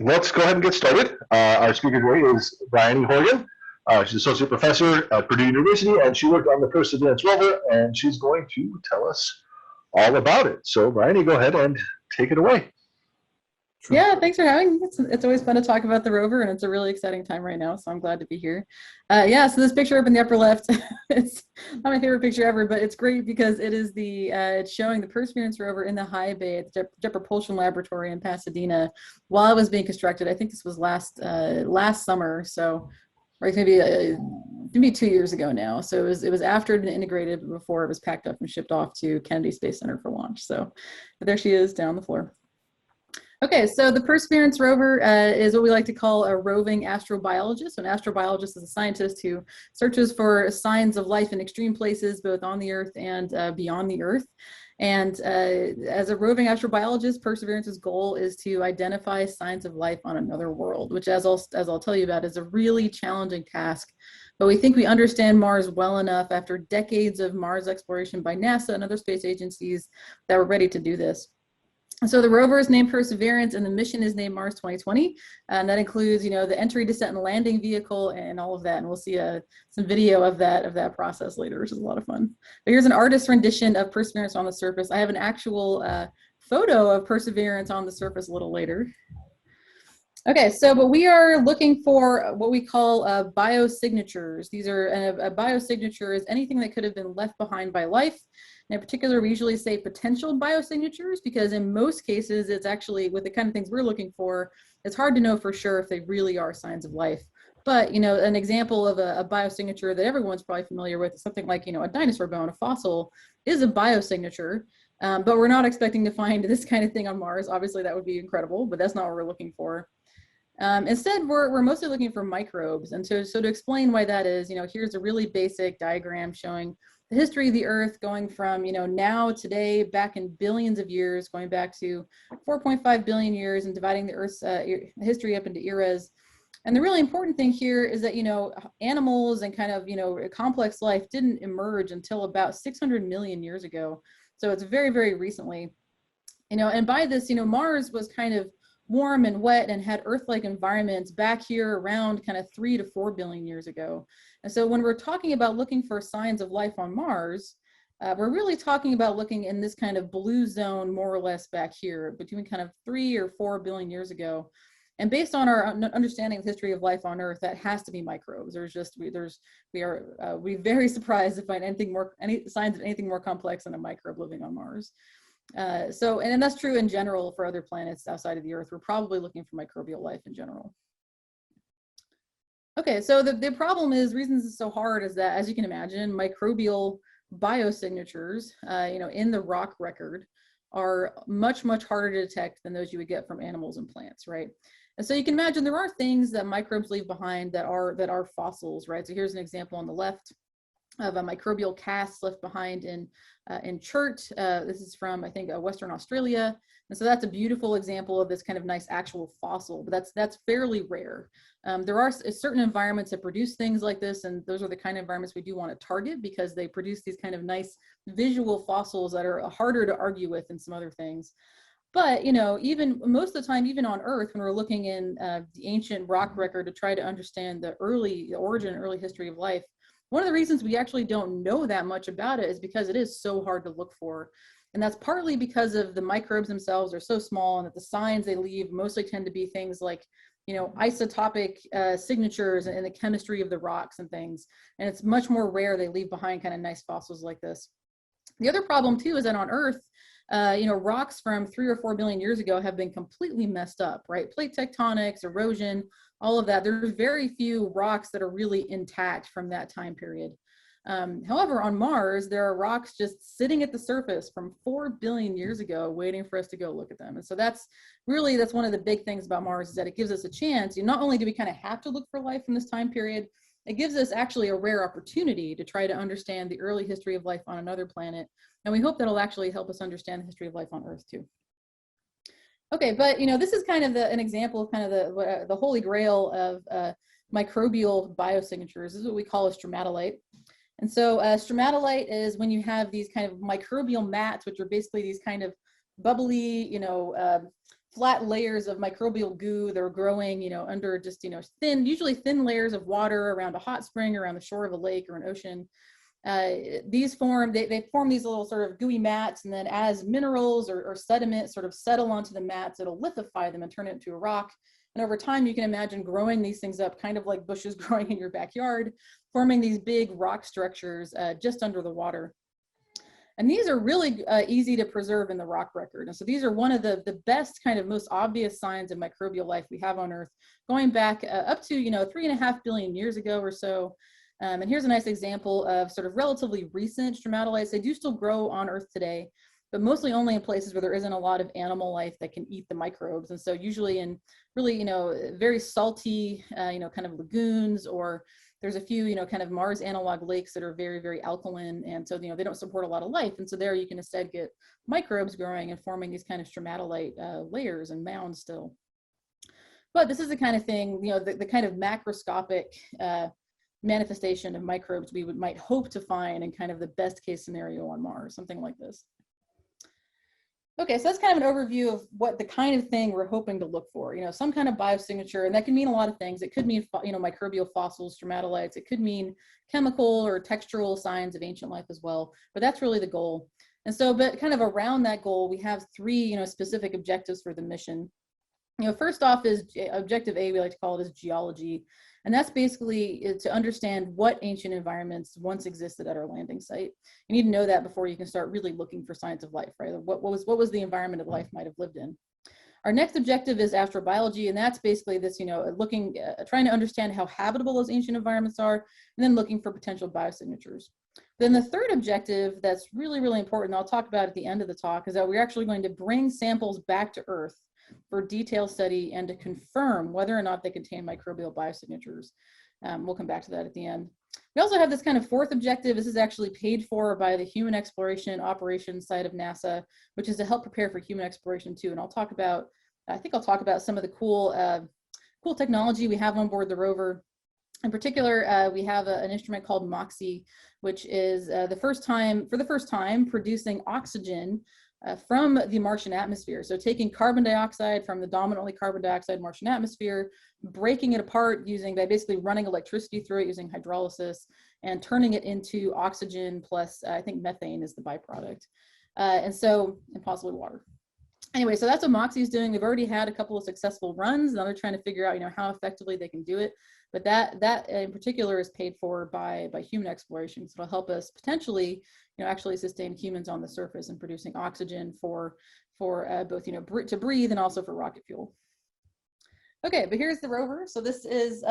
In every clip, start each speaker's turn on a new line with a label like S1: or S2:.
S1: Let's go ahead and get started. Our speaker today is Briony Horgan. She's associate professor at Purdue University, and she worked on the Perseverance Rover, and she's going to tell us all about it. So, Briony, go ahead and take it away.
S2: Yeah, thanks for having me. It's always fun to talk about the rover, and it's a really exciting time right now, so I'm glad to be here. Yeah, so this picture up in the upper left, it's not my favorite picture ever, but it's great because it is it's showing the Perseverance Rover in the high bay at the Jet Propulsion Laboratory in Pasadena while it was being constructed. I think this was last summer, so right, maybe 2 years ago now. So it was after it had been integrated, but before it was packed up and shipped off to Kennedy Space Center for launch. So but there she is down on the floor. Okay, so the Perseverance Rover is what we like to call a roving astrobiologist. An astrobiologist is a scientist who searches for signs of life in extreme places, both on the Earth and beyond the Earth. And as a roving astrobiologist, Perseverance's goal is to identify signs of life on another world, which, as I'll tell you about, is a really challenging task. But we think we understand Mars well enough after decades of Mars exploration by NASA and other space agencies that we're ready to do this. So the rover is named Perseverance, and the mission is named Mars 2020, and that includes, the entry, descent, and landing vehicle, and all of that. And we'll see some video of that process later, which is a lot of fun. But here's an artist rendition of Perseverance on the surface. I have an actual photo of Perseverance on the surface a little later. Okay, but we are looking for what we call biosignatures. These are a biosignature is anything that could have been left behind by life. And in particular, we usually say potential biosignatures because in most cases, it's actually, with the kind of things we're looking for, it's hard to know for sure if they really are signs of life. But, an example of a biosignature that everyone's probably familiar with is something like, a dinosaur bone, a fossil, is a biosignature. But we're not expecting to find this kind of thing on Mars. Obviously, that would be incredible, but that's not what we're looking for. Instead, we're mostly looking for microbes. And so to explain why that is, here's a really basic diagram showing the history of the Earth going from, now, today, back in billions of years, going back to 4.5 billion years and dividing the Earth's history up into eras. And the really important thing here is that, animals and kind of, complex life didn't emerge until about 600 million years ago. So it's very, very recently, and by this, Mars was kind of warm and wet and had Earth-like environments back here around kind of 3 to 4 billion years ago. And so when we're talking about looking for signs of life on Mars, we're really talking about looking in this kind of blue zone, more or less back here, between kind of 3 or 4 billion years ago. And based on our understanding of the history of life on Earth, that has to be microbes. We're very surprised to find any signs of anything more complex than a microbe living on Mars. And that's true in general for other planets outside of the Earth. We're probably looking for microbial life in general. Okay, so the problem is, reasons it's so hard is that, as you can imagine, microbial biosignatures, in the rock record are much, much harder to detect than those you would get from animals and plants, right? And so you can imagine there are things that microbes leave behind that are fossils, right? So here's an example on the left of a microbial CAS left behind in chert. This is from, I think, Western Australia. And so that's a beautiful example of this kind of nice actual fossil, but that's fairly rare. There are certain environments that produce things like this, and those are the kind of environments we do want to target because they produce these kind of nice visual fossils that are harder to argue with than some other things. But, even most of the time, even on Earth, when we're looking in the ancient rock record to try to understand the origin, early history of life, one of the reasons we actually don't know that much about it is because it is so hard to look for. And that's partly because of the microbes themselves are so small, and that the signs they leave mostly tend to be things like, isotopic signatures in the chemistry of the rocks and things. And it's much more rare they leave behind kind of nice fossils like this. The other problem too is that on Earth, rocks from 3 or 4 billion years ago have been completely messed up, right? Plate tectonics, erosion, all of that. There's very few rocks that are really intact from that time period. However, on Mars, there are rocks just sitting at the surface from 4 billion years ago, waiting for us to go look at them. And so that's one of the big things about Mars, is that it gives us a chance. Not only do we kind of have to look for life from this time period, it gives us actually a rare opportunity to try to understand the early history of life on another planet. And we hope that'll actually help us understand the history of life on Earth too. Okay, but this is kind of an example of kind of the holy grail of microbial biosignatures. This is what we call a stromatolite. And so stromatolite is when you have these kind of microbial mats, which are basically these kind of bubbly, flat layers of microbial goo that are growing, you know, under just, you know, usually thin layers of water around a hot spring, around the shore of a lake or an ocean. These form, they form these little sort of gooey mats, and then as minerals or sediment sort of settle onto the mats, it'll lithify them and turn it into a rock. And over time, you can imagine growing these things up kind of like bushes growing in your backyard, forming these big rock structures just under the water. And these are really easy to preserve in the rock record. And so these are one of the best kind of most obvious signs of microbial life we have on Earth, going back up to, you know, 3.5 billion years ago or so. And here's a nice example of sort of relatively recent stromatolites. They do still grow on Earth today, but mostly only in places where there isn't a lot of animal life that can eat the microbes. And so usually in really, you know, very salty, you know, kind of lagoons, or there's a few, you know, kind of Mars analog lakes that are very, very alkaline. And so, you know, they don't support a lot of life. And so there you can instead get microbes growing and forming these kind of stromatolite layers and mounds still. But this is the kind of thing, you know, the kind of macroscopic manifestation of microbes we might hope to find in kind of the best case scenario on Mars, something like this. Okay, so that's kind of an overview of what the kind of thing we're hoping to look for, you know, some kind of biosignature, and that can mean a lot of things. It could mean, you know, microbial fossils, stromatolites. It could mean chemical or textural signs of ancient life as well, but that's really the goal. And so, but kind of around that goal, we have three, you know, specific objectives for the mission. You know, first off is objective A, we like to call it, is geology. And that's basically to understand what ancient environments once existed at our landing site. You need to know that before you can start really looking for signs of life, right? What was the environment of life might have lived in? Our next objective is astrobiology, and that's basically this, you know, trying to understand how habitable those ancient environments are, and then looking for potential biosignatures. Then the third objective that's really, really important, I'll talk about at the end of the talk, is that we're actually going to bring samples back to Earth for detailed study and to confirm whether or not they contain microbial biosignatures. We'll come back to that at the end. We also have this kind of fourth objective. This is actually paid for by the Human Exploration Operations side of NASA, which is to help prepare for human exploration too. And I'll talk about, I think I'll talk about some of the cool technology we have on board the rover. In particular, we have an instrument called MOXIE, which is for the first time producing oxygen from the Martian atmosphere. So taking carbon dioxide from the dominantly carbon dioxide Martian atmosphere, breaking it apart by basically running electricity through it using hydrolysis, and turning it into oxygen plus, I think methane is the byproduct. And possibly water. Anyway, so that's what MOXIE is doing. We've already had a couple of successful runs. Now they're trying to figure out, you know, how effectively they can do it. But that in particular is paid for by human exploration. So it'll help us potentially, you know, actually sustain humans on the surface and producing oxygen for both, you know, to breathe and also for rocket fuel. Okay, but here's the rover. So this is,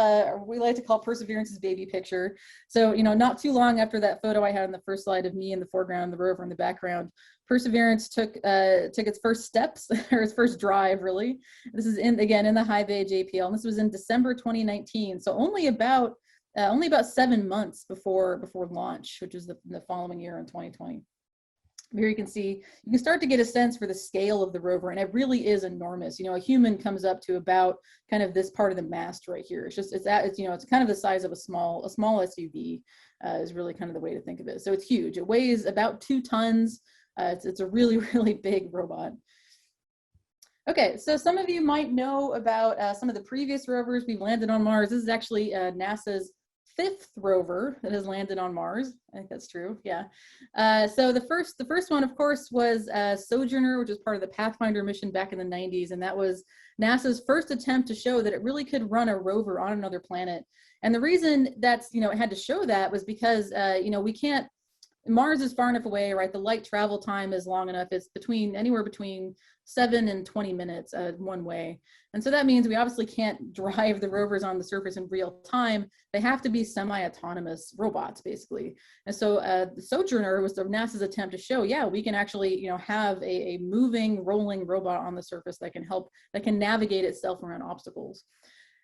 S2: we like to call Perseverance's baby picture. So, you know, not too long after that photo I had on the first slide of me in the foreground, the rover in the background, Perseverance took its first steps, or its first drive, really. This is again in the high bay JPL, and this was in December 2019. So only about 7 months before launch, which is the following year in 2020. Here you can start to get a sense for the scale of the rover, and it really is enormous. You know, a human comes up to about kind of this part of the mast right here. It's you know, it's kind of the size of a small SUV is really kind of the way to think of it. So it's huge. It weighs about 2 tons. It's a really, really big robot. Okay, so some of you might know about some of the previous rovers we've landed on Mars. This is actually NASA's 5th rover that has landed on Mars. I think that's true, yeah. So the first one, of course, was Sojourner, which was part of the Pathfinder mission back in the 90s, and that was NASA's first attempt to show that it really could run a rover on another planet. And the reason that's, you know, it had to show that was because, you know, Mars is far enough away, right? The light travel time is long enough. It's anywhere between 7 and 20 minutes one way. And so that means we obviously can't drive the rovers on the surface in real time. They have to be semi-autonomous robots, basically. And so the Sojourner was NASA's attempt to show, yeah, we can actually, you know, have a moving, rolling robot on the surface that can navigate itself around obstacles.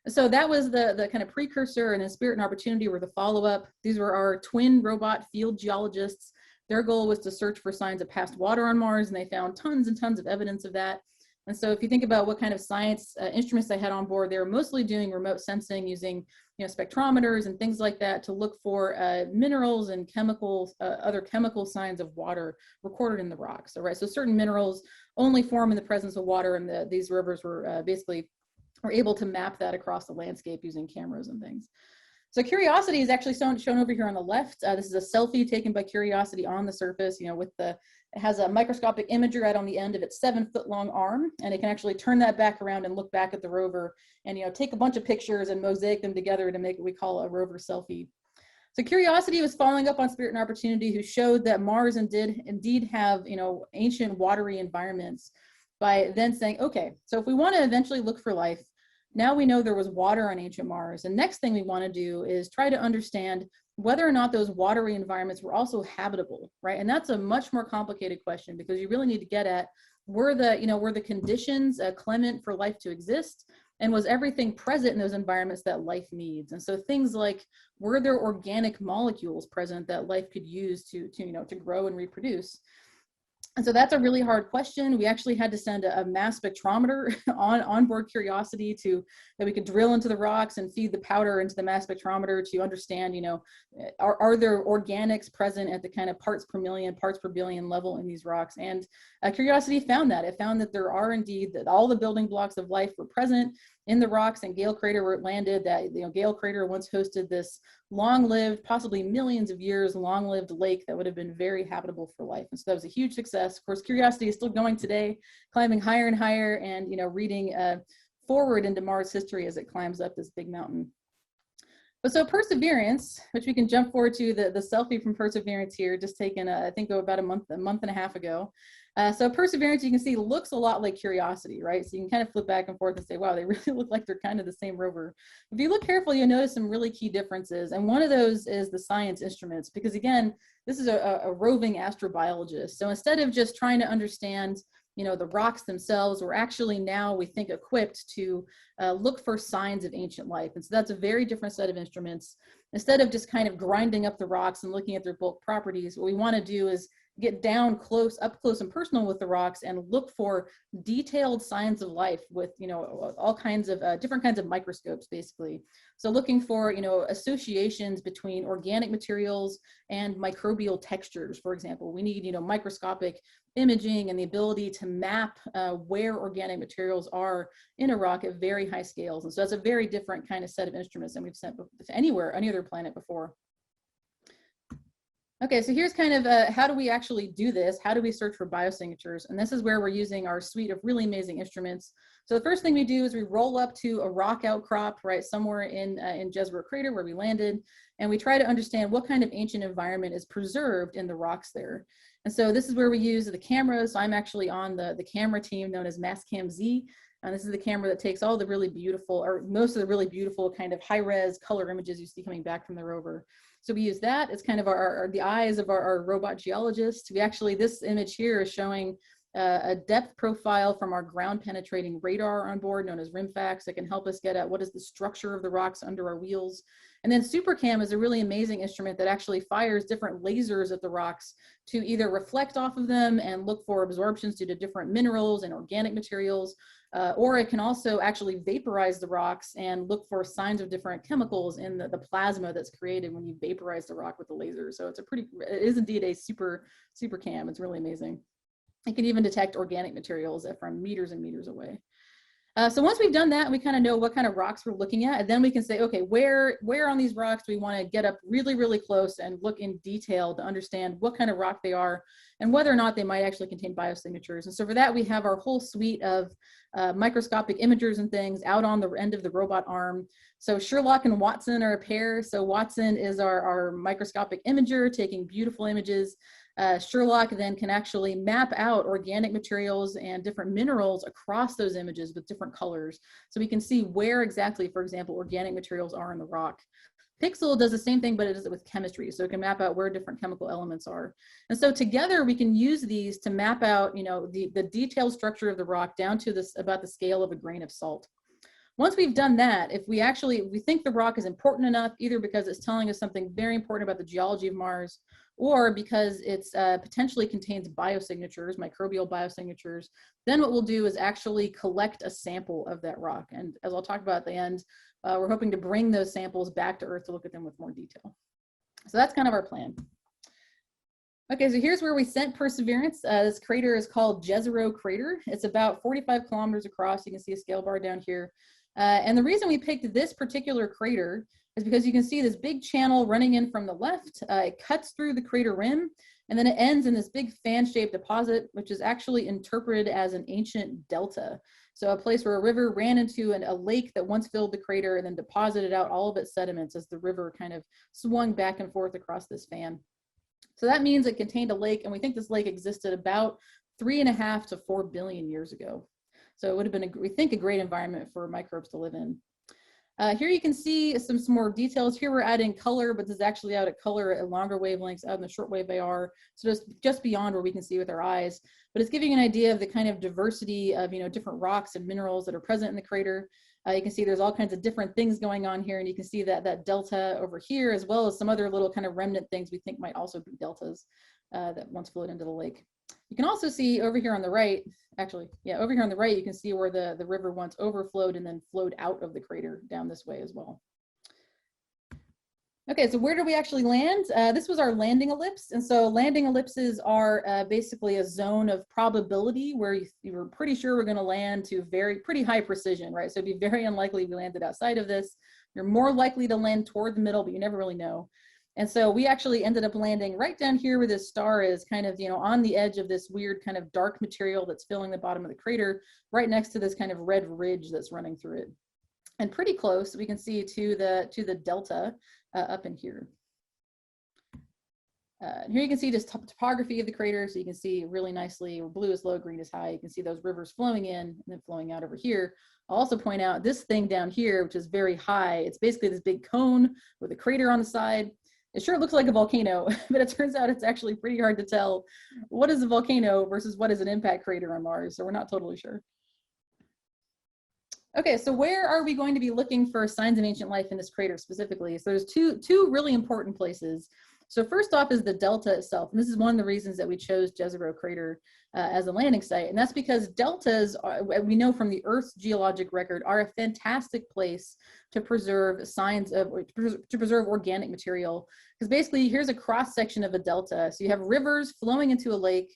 S2: So that was the kind of precursor, and then Spirit and Opportunity were the follow-up. These were our twin robot field geologists. Their goal was to search for signs of past water on Mars, and they found tons and tons of evidence of that. And so if you think about what kind of science instruments they had on board, they were mostly doing remote sensing using spectrometers and things like that to look for minerals and chemicals, other chemical signs of water recorded in the rocks. So, so certain minerals only form in the presence of water, and these rovers were basically able to map that across the landscape using cameras and things. So Curiosity is actually shown over here on the left. This is a selfie taken by Curiosity on the surface, it has a microscopic imager right on the end of its 7-foot-long arm, and it can actually turn that back around and look back at the rover and take a bunch of pictures and mosaic them together to make what we call a rover selfie. So Curiosity was following up on Spirit and Opportunity, who showed that Mars indeed have ancient watery environments, by then saying, okay, so if we want to eventually look for life, now we know there was water on ancient Mars. The next thing we want to do is try to understand whether or not those watery environments were also habitable, right? And that's a much more complicated question, because you really need to get at, were the conditions clement for life to exist? And was everything present in those environments that life needs? And so things like, were there organic molecules present that life could use to grow and reproduce? And so that's a really hard question. We actually had to send a mass spectrometer on board Curiosity that we could drill into the rocks and feed the powder into the mass spectrometer to understand, are there organics present at the kind of parts per million, parts per billion level in these rocks? And Curiosity found that. It found that there are indeed, that all the building blocks of life were present in the rocks in Jezreel Crater, where it landed. That Jezreel Crater once hosted this long-lived, possibly millions of years long-lived lake that would have been very habitable for life. And so that was a huge success. Of course, Curiosity is still going today, climbing higher and higher, and reading forward into Mars history as it climbs up this big mountain. But so Perseverance, which we can jump forward to, the selfie from Perseverance here, just taken I think about a month and a half ago. So Perseverance, you can see, looks a lot like Curiosity, right? So you can kind of flip back and forth and say, wow, they really look like they're kind of the same rover. If you look carefully, you'll notice some really key differences. And one of those is the science instruments, because again, this is a roving astrobiologist. So instead of just trying to understand the rocks themselves, we're actually now, we think, equipped to look for signs of ancient life. And so that's a very different set of instruments. Instead of just kind of grinding up the rocks and looking at their bulk properties, what we want to do is get down up close and personal with the rocks and look for detailed signs of life with all kinds of different kinds of microscopes, basically. So looking for associations between organic materials and microbial textures. For example, we need microscopic imaging and the ability to map where organic materials are in a rock at very high scales. And so that's a very different kind of set of instruments than we've sent to any other planet before. Okay, so here's kind of how do we actually do this? How do we search for biosignatures? And this is where we're using our suite of really amazing instruments. So the first thing we do is we roll up to a rock outcrop, right, somewhere in Jezreel Crater where we landed, and we try to understand what kind of ancient environment is preserved in the rocks there. And so this is where we use the cameras. So I'm actually on the camera team known as Mastcam-Z. And this is the camera that takes all the really beautiful, or most of the really beautiful kind of high-res color images you see coming back from the rover. So we use that as kind of the eyes of our robot geologist. This image here is showing a depth profile from our ground penetrating radar on board known as RIMFAX that can help us get at what is the structure of the rocks under our wheels. And then SuperCam is a really amazing instrument that actually fires different lasers at the rocks to either reflect off of them and look for absorptions due to different minerals and organic materials, or it can also actually vaporize the rocks and look for signs of different chemicals in the plasma that's created when you vaporize the rock with the laser. So it is indeed a super cam. It's really amazing. It can even detect organic materials from meters and meters away. So once we've done that, we kind of know what kind of rocks we're looking at, and then we can say, okay, where on these rocks do we want to get up really, really close and look in detail to understand what kind of rock they are and whether or not they might actually contain biosignatures. And so for that, we have our whole suite of microscopic imagers and things out on the end of the robot arm. So Sherlock and Watson are a pair. So Watson is our microscopic imager taking beautiful images. Sherlock then can actually map out organic materials and different minerals across those images with different colors. So we can see where exactly, for example, organic materials are in the rock. Pixel does the same thing, but it does it with chemistry. So it can map out where different chemical elements are. And so together we can use these to map out, the detailed structure of the rock down to about the scale of a grain of salt. Once we've done that, if we think the rock is important enough, either because it's telling us something very important about the geology of Mars, or because it's potentially contains biosignatures, microbial biosignatures, then what we'll do is actually collect a sample of that rock. And as I'll talk about at the end, we're hoping to bring those samples back to Earth to look at them with more detail. So that's kind of our plan. Okay, so here's where we sent Perseverance. This crater is called Jezreel Crater. It's about 45 kilometers across. You can see a scale bar down here. And the reason we picked this particular crater is because you can see this big channel running in from the left. It cuts through the crater rim, and then it ends in this big fan-shaped deposit, which is actually interpreted as an ancient delta. So a place where a river ran into a lake that once filled the crater and then deposited out all of its sediments as the river kind of swung back and forth across this fan. So that means it contained a lake, and we think this lake existed about 3.5 to 4 billion years ago. So it would have been, we think, a great environment for microbes to live in. Here you can see some more details. Here we're adding color, but this is actually out at color at longer wavelengths, out in the shortwave AR, so just beyond where we can see with our eyes. But it's giving you an idea of the kind of diversity of different rocks and minerals that are present in the crater. You can see there's all kinds of different things going on here, and you can see that delta over here, as well as some other little kind of remnant things we think might also be deltas that once flowed into the lake. You can also see over here on the right, over here on the right, you can see where the river once overflowed and then flowed out of the crater down this way as well. Okay, so where did we actually land? This was our landing ellipse. And so landing ellipses are basically a zone of probability where you were pretty sure we're gonna land to pretty high precision, right? So it'd be very unlikely we landed outside of this. You're more likely to land toward the middle, but you never really know. And so we actually ended up landing right down here where this star is, kind of, on the edge of this weird kind of dark material that's filling the bottom of the crater, right next to this kind of red ridge that's running through it. And pretty close, we can see to the delta up in here. Here you can see just topography of the crater. So you can see really nicely, blue is low, green is high. You can see those rivers flowing in and then flowing out over here. I'll also point out this thing down here, which is very high. It's basically this big cone with a crater on the side. It sure looks like a volcano, but it turns out it's actually pretty hard to tell what is a volcano versus what is an impact crater on Mars. So we're not totally sure. Okay, so where are we going to be looking for signs of ancient life in this crater specifically? So there's two really important places. So first off is the delta itself. And this is one of the reasons that we chose Jezreel Crater as a landing site. And that's because deltas, we know from the Earth's geologic record, are a fantastic place to preserve signs of, to preserve organic material. Because basically here's a cross section of a delta. So you have rivers flowing into a lake.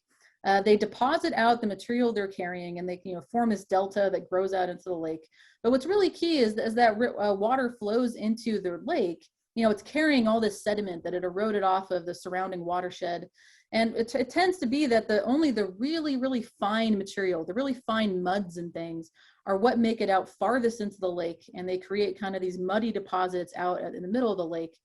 S2: They deposit out the material they're carrying, and they form this delta that grows out into the lake. But what's really key is that water flows into the lake. It's carrying all this sediment that it eroded off of the surrounding watershed. And it tends to be that only the really, really fine material, the really fine muds and things are what make it out farthest into the lake. And they create kind of these muddy deposits out in the middle of the lake.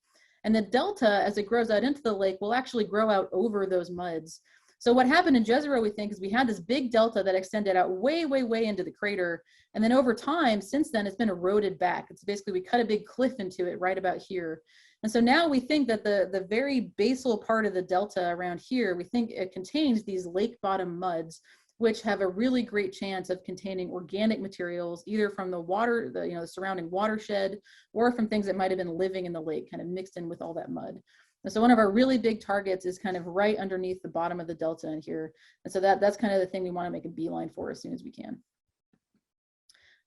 S2: And the delta, as it grows out into the lake, will actually grow out over those muds. So what happened in Jezreel, we think, is we had this big delta that extended out way, way, way into the crater. And then over time, since then, it's been eroded back. It's basically, we cut a big cliff into it right about here. And so now we think that the very basal part of the delta around here, we think it contains these lake bottom muds, which have a really great chance of containing organic materials, either from the water, the surrounding watershed, or from things that might have been living in the lake, kind of mixed in with all that mud. And so one of our really big targets is kind of right underneath the bottom of the delta in here. And so that's kind of the thing we want to make a beeline for as soon as we can.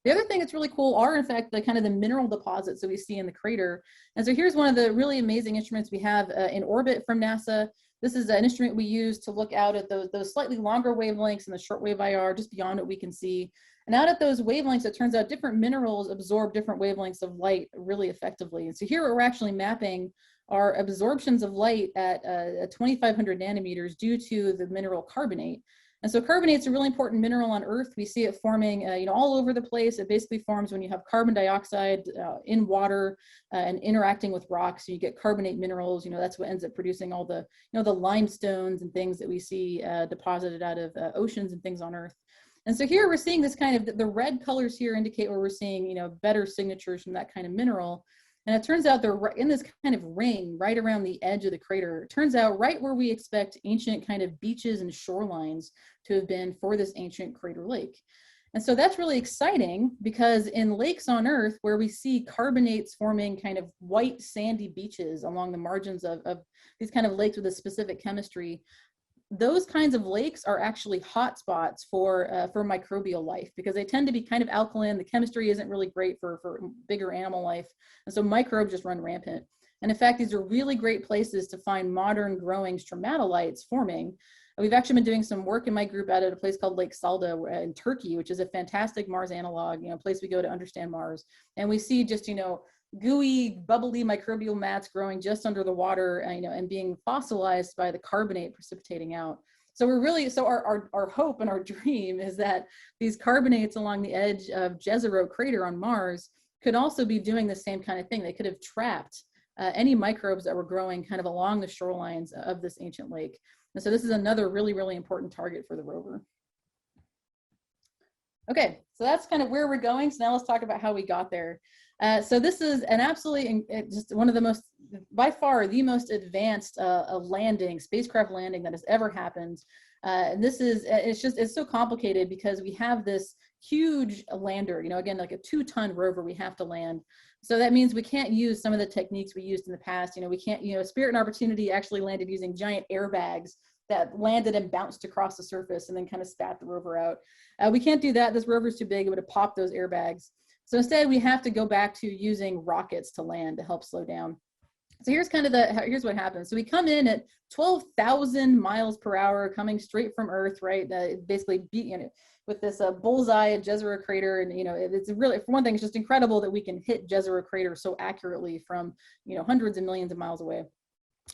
S2: The other thing that's really cool are, in fact, the kind of the mineral deposits that we see in the crater. And so here's one of the really amazing instruments we have in orbit from NASA. This is an instrument we use to look out at those slightly longer wavelengths in the shortwave IR, just beyond what we can see. And out at those wavelengths, it turns out different minerals absorb different wavelengths of light really effectively. And so here we're actually mapping our absorptions of light at 2,500 nanometers due to the mineral carbonate. And so carbonate's a really important mineral on Earth. We see it forming all over the place. It basically forms when you have carbon dioxide in water and interacting with rocks. So you get carbonate minerals. That's what ends up producing all the the limestones and things that we see deposited out of oceans and things on Earth. And so here we're seeing this kind of, the red colors here indicate where we're seeing better signatures from that kind of mineral. And it turns out they're in this kind of ring right around the edge of the crater. It turns out right where we expect ancient kind of beaches and shorelines to have been for this ancient crater lake. And so that's really exciting because in lakes on Earth, where we see carbonates forming kind of white sandy beaches along the margins of these kind of lakes with a specific chemistry, those kinds of lakes are actually hotspots for microbial life because they tend to be kind of alkaline. The chemistry isn't really great for bigger animal life. And so microbes just run rampant. And in fact, these are really great places to find modern growing stromatolites forming. We've actually been doing some work in my group out at a place called Lake Salda in Turkey, which is a fantastic Mars analog, place we go to understand Mars. And we see just, gooey, bubbly microbial mats growing just under the water, and being fossilized by the carbonate precipitating out. So our hope and our dream is that these carbonates along the edge of Jezreel Crater on Mars could also be doing the same kind of thing. They could have trapped any microbes that were growing kind of along the shorelines of this ancient lake. And so this is another really, really important target for the rover. Okay, so that's kind of where we're going. So now let's talk about how we got there. So this is an absolutely, just one of the most, by far, the most advanced spacecraft landing that has ever happened. And this is, it's so complicated because we have this huge lander, again, like a 2-ton rover we have to land. So that means we can't use some of the techniques we used in the past. We can't, Spirit and Opportunity actually landed using giant airbags that landed and bounced across the surface and then kind of spat the rover out. We can't do that. This rover's too big. It would have popped those airbags. So instead, we have to go back to using rockets to land to help slow down. So here's here's what happens. So we come in at 12,000 miles per hour, coming straight from Earth, right? Basically, with this bullseye at Jezreel Crater, and it's really, for one thing, it's just incredible that we can hit Jezreel Crater so accurately from hundreds of millions of miles away.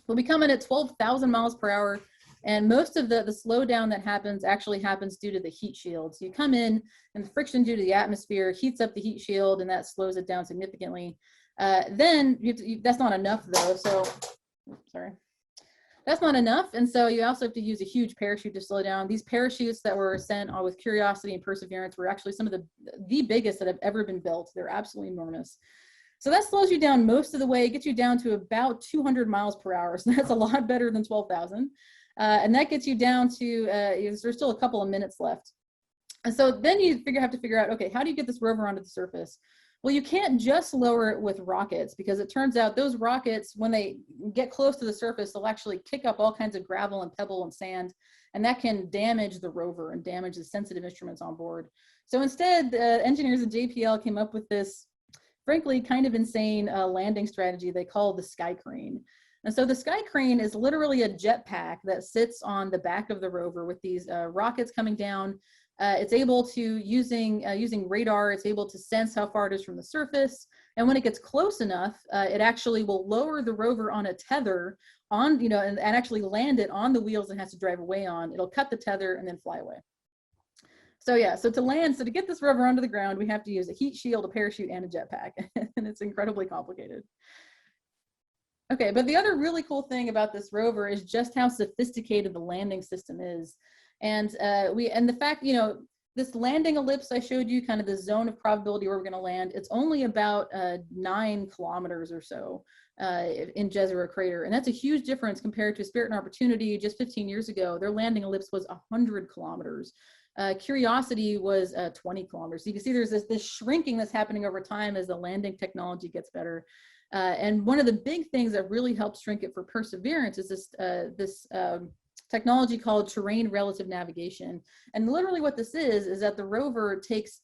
S2: But we come in at 12,000 miles per hour. And most of the slowdown that happens actually happens due to the heat shield. So you come in and the friction due to the atmosphere heats up the heat shield and that slows it down significantly. Then that's not enough though. So, sorry. That's not enough. And so you also have to use a huge parachute to slow down. These parachutes that were sent with Curiosity and Perseverance were actually some of the biggest that have ever been built. They're absolutely enormous. So that slows you down most of the way. It gets you down to about 200 miles per hour. So that's a lot better than 12,000. And that gets you down to, there's still a couple of minutes left. And so then you have to figure out, okay, how do you get this rover onto the surface? Well, you can't just lower it with rockets because it turns out those rockets, when they get close to the surface, they'll actually kick up all kinds of gravel and pebble and sand, and that can damage the rover and damage the sensitive instruments on board. So instead, the engineers at JPL came up with this, frankly, kind of insane landing strategy they call the sky crane. And so the sky crane is literally a jetpack that sits on the back of the rover with these rockets coming down. It's able to, using radar, it's able to sense how far it is from the surface. And when it gets close enough, it actually will lower the rover on a tether on, and actually land it on the wheels it has to drive away on. It'll cut the tether and then fly away. So yeah, so to get this rover onto the ground, we have to use a heat shield, a parachute, and a jetpack. And it's incredibly complicated. Okay, but the other really cool thing about this rover is just how sophisticated the landing system is. And the fact, this landing ellipse I showed you, kind of the zone of probability where we're going to land, it's only about 9 kilometers or so in Jezreel Crater. And that's a huge difference compared to Spirit and Opportunity just 15 years ago. Their landing ellipse was 100 kilometers. Curiosity was 20 kilometers. So you can see there's this shrinking that's happening over time as the landing technology gets better. And one of the big things that really helps shrink it for Perseverance is this technology called terrain relative navigation. And literally what this is that the rover takes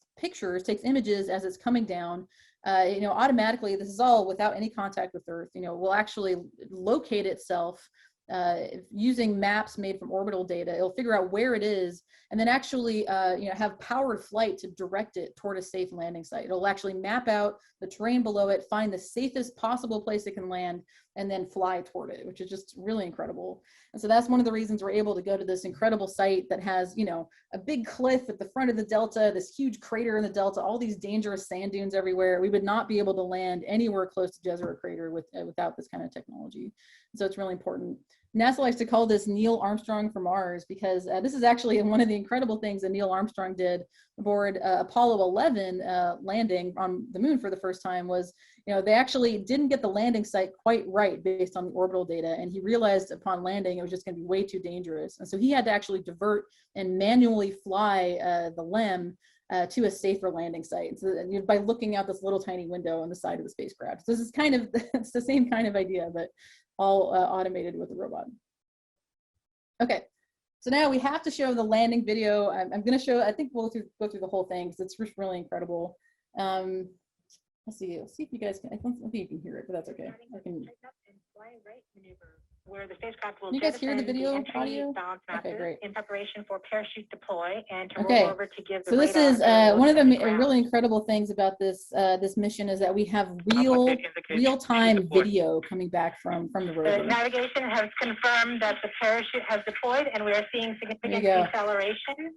S2: images as it's coming down. Automatically, this is all without any contact with Earth, will actually locate itself using maps made from orbital data. It'll figure out where it is and then actually have powered flight to direct it toward a safe landing site. It'll actually map out the terrain below it, find the safest possible place it can land, and then fly toward it, which is just really incredible. And so that's one of the reasons we're able to go to this incredible site that has, a big cliff at the front of the delta, this huge crater in the delta, all these dangerous sand dunes everywhere. We would not be able to land anywhere close to Jezreel Crater without this kind of technology. So it's really important. NASA likes to call this Neil Armstrong for Mars because this is actually one of the incredible things that Neil Armstrong did aboard Apollo 11 landing on the moon for the first time was, they actually didn't get the landing site quite right based on the orbital data. And he realized upon landing, it was just going to be way too dangerous. And so he had to actually divert and manually fly the LEM to a safer landing site. So by looking out this little tiny window on the side of the spacecraft. So this is kind of, it's the same kind of idea, but all automated with the robot. Okay, so now we have to show the landing video. I'm going to show, I think we'll go through the whole thing because it's just really incredible. Let's see if you guys can, I don't think you can hear it, but that's okay. I can.
S3: Where the spacecraft will
S2: you guys hear the video audio? Okay, great.
S3: In preparation for parachute deploy and to
S2: okay.
S3: roll over to give the
S2: so this is one of the really incredible things about this this mission is that we have real-time video coming back from the rover.
S3: The navigation has confirmed that the parachute has deployed and we are seeing significant deceleration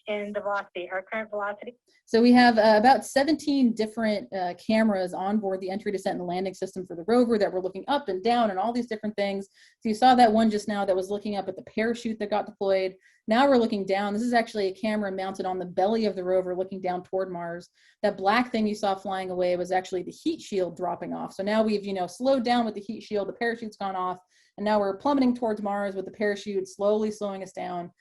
S3: in the velocity, our current velocity.
S2: So we have about 17 different cameras on board the entry, descent, and landing system for the rover that we're looking up and down and all these different things. So you saw that one just now that was looking up at the parachute that got deployed. Now we're looking down. This is actually a camera mounted on the belly of the rover looking down toward Mars. That black thing you saw flying away was actually the heat shield dropping off. So now we've, slowed down with the heat shield, the parachute's gone off, and now we're plummeting towards Mars with the parachute slowly slowing us down.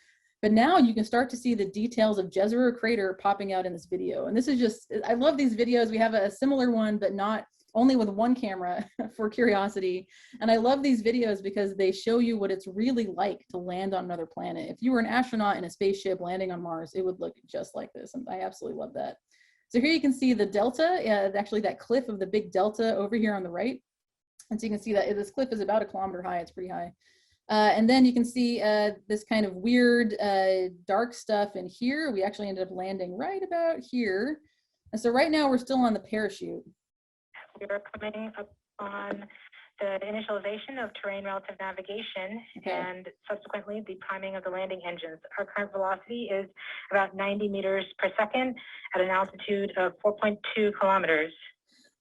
S2: But now you can start to see the details of Jezreel Crater popping out in this video. And this is just, I love these videos. We have a similar one, but not only with one camera for curiosity. And I love these videos because they show you what it's really like to land on another planet. If you were an astronaut in a spaceship landing on Mars, it would look just like this. And I absolutely love that. So here you can see the delta, actually that cliff of the big delta over here on the right. And so you can see that this cliff is about 1 kilometer high. It's pretty high. And then you can see this kind of weird dark stuff in here. We actually ended up landing right about here. And so right now we're still on the parachute.
S3: We're coming up on the initialization of terrain relative navigation and subsequently the priming of the landing engines. Our current velocity is about 90 meters per second at an altitude of 4.2 kilometers.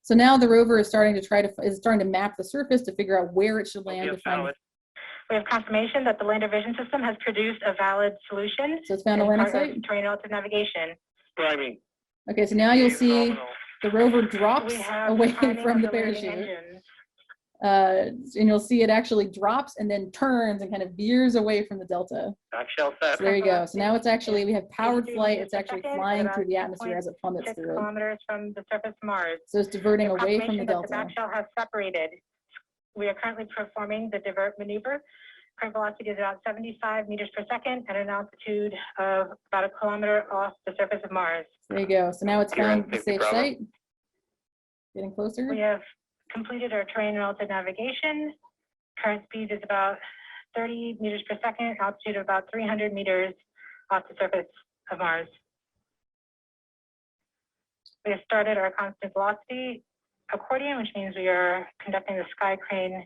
S2: So now the rover is starting to map the surface to figure out where it should land to find.
S3: We have confirmation that the lander vision system has produced a valid solution.
S2: So it's found a landing site?
S3: Terrain relative navigation.
S4: Priming.
S2: Okay, so now you'll see the rover drops away from the parachute. And you'll see it actually drops and then turns and kind of veers away from the delta.
S4: So
S2: there you go. So now it's actually, we have powered flight. It's actually flying through the atmosphere as it plummets through.
S3: Kilometers from the surface of Mars.
S2: So it's diverting away from the delta.
S3: The back shell has separated. We are currently performing the divert maneuver. Current velocity is about 75 meters per second at an altitude of about 1 kilometer off the surface of Mars.
S2: There you go. So now it's found the safe site. Getting closer.
S3: We have completed our terrain relative navigation. Current speed is about 30 meters per second, altitude of about 300 meters off the surface of Mars. We have started our constant velocity accordion, which means we are conducting the sky crane,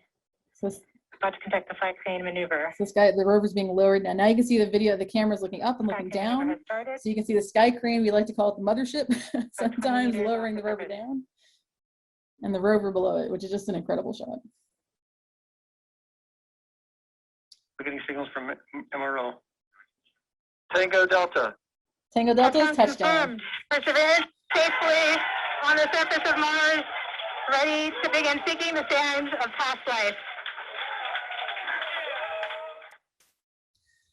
S3: about to conduct the sky crane maneuver.
S2: So the rover's being lowered now. Now you can see the video, the camera's looking up and looking down. So you can see the sky crane, we like to call it the mothership, sometimes lowering the rover down. And the rover below it, which is just an incredible shot.
S4: We're getting signals from MRO. Tango Delta.
S2: Tango Delta, touchdown.
S3: Perseverance safely on the surface of Mars, ready to begin seeking the signs of past life.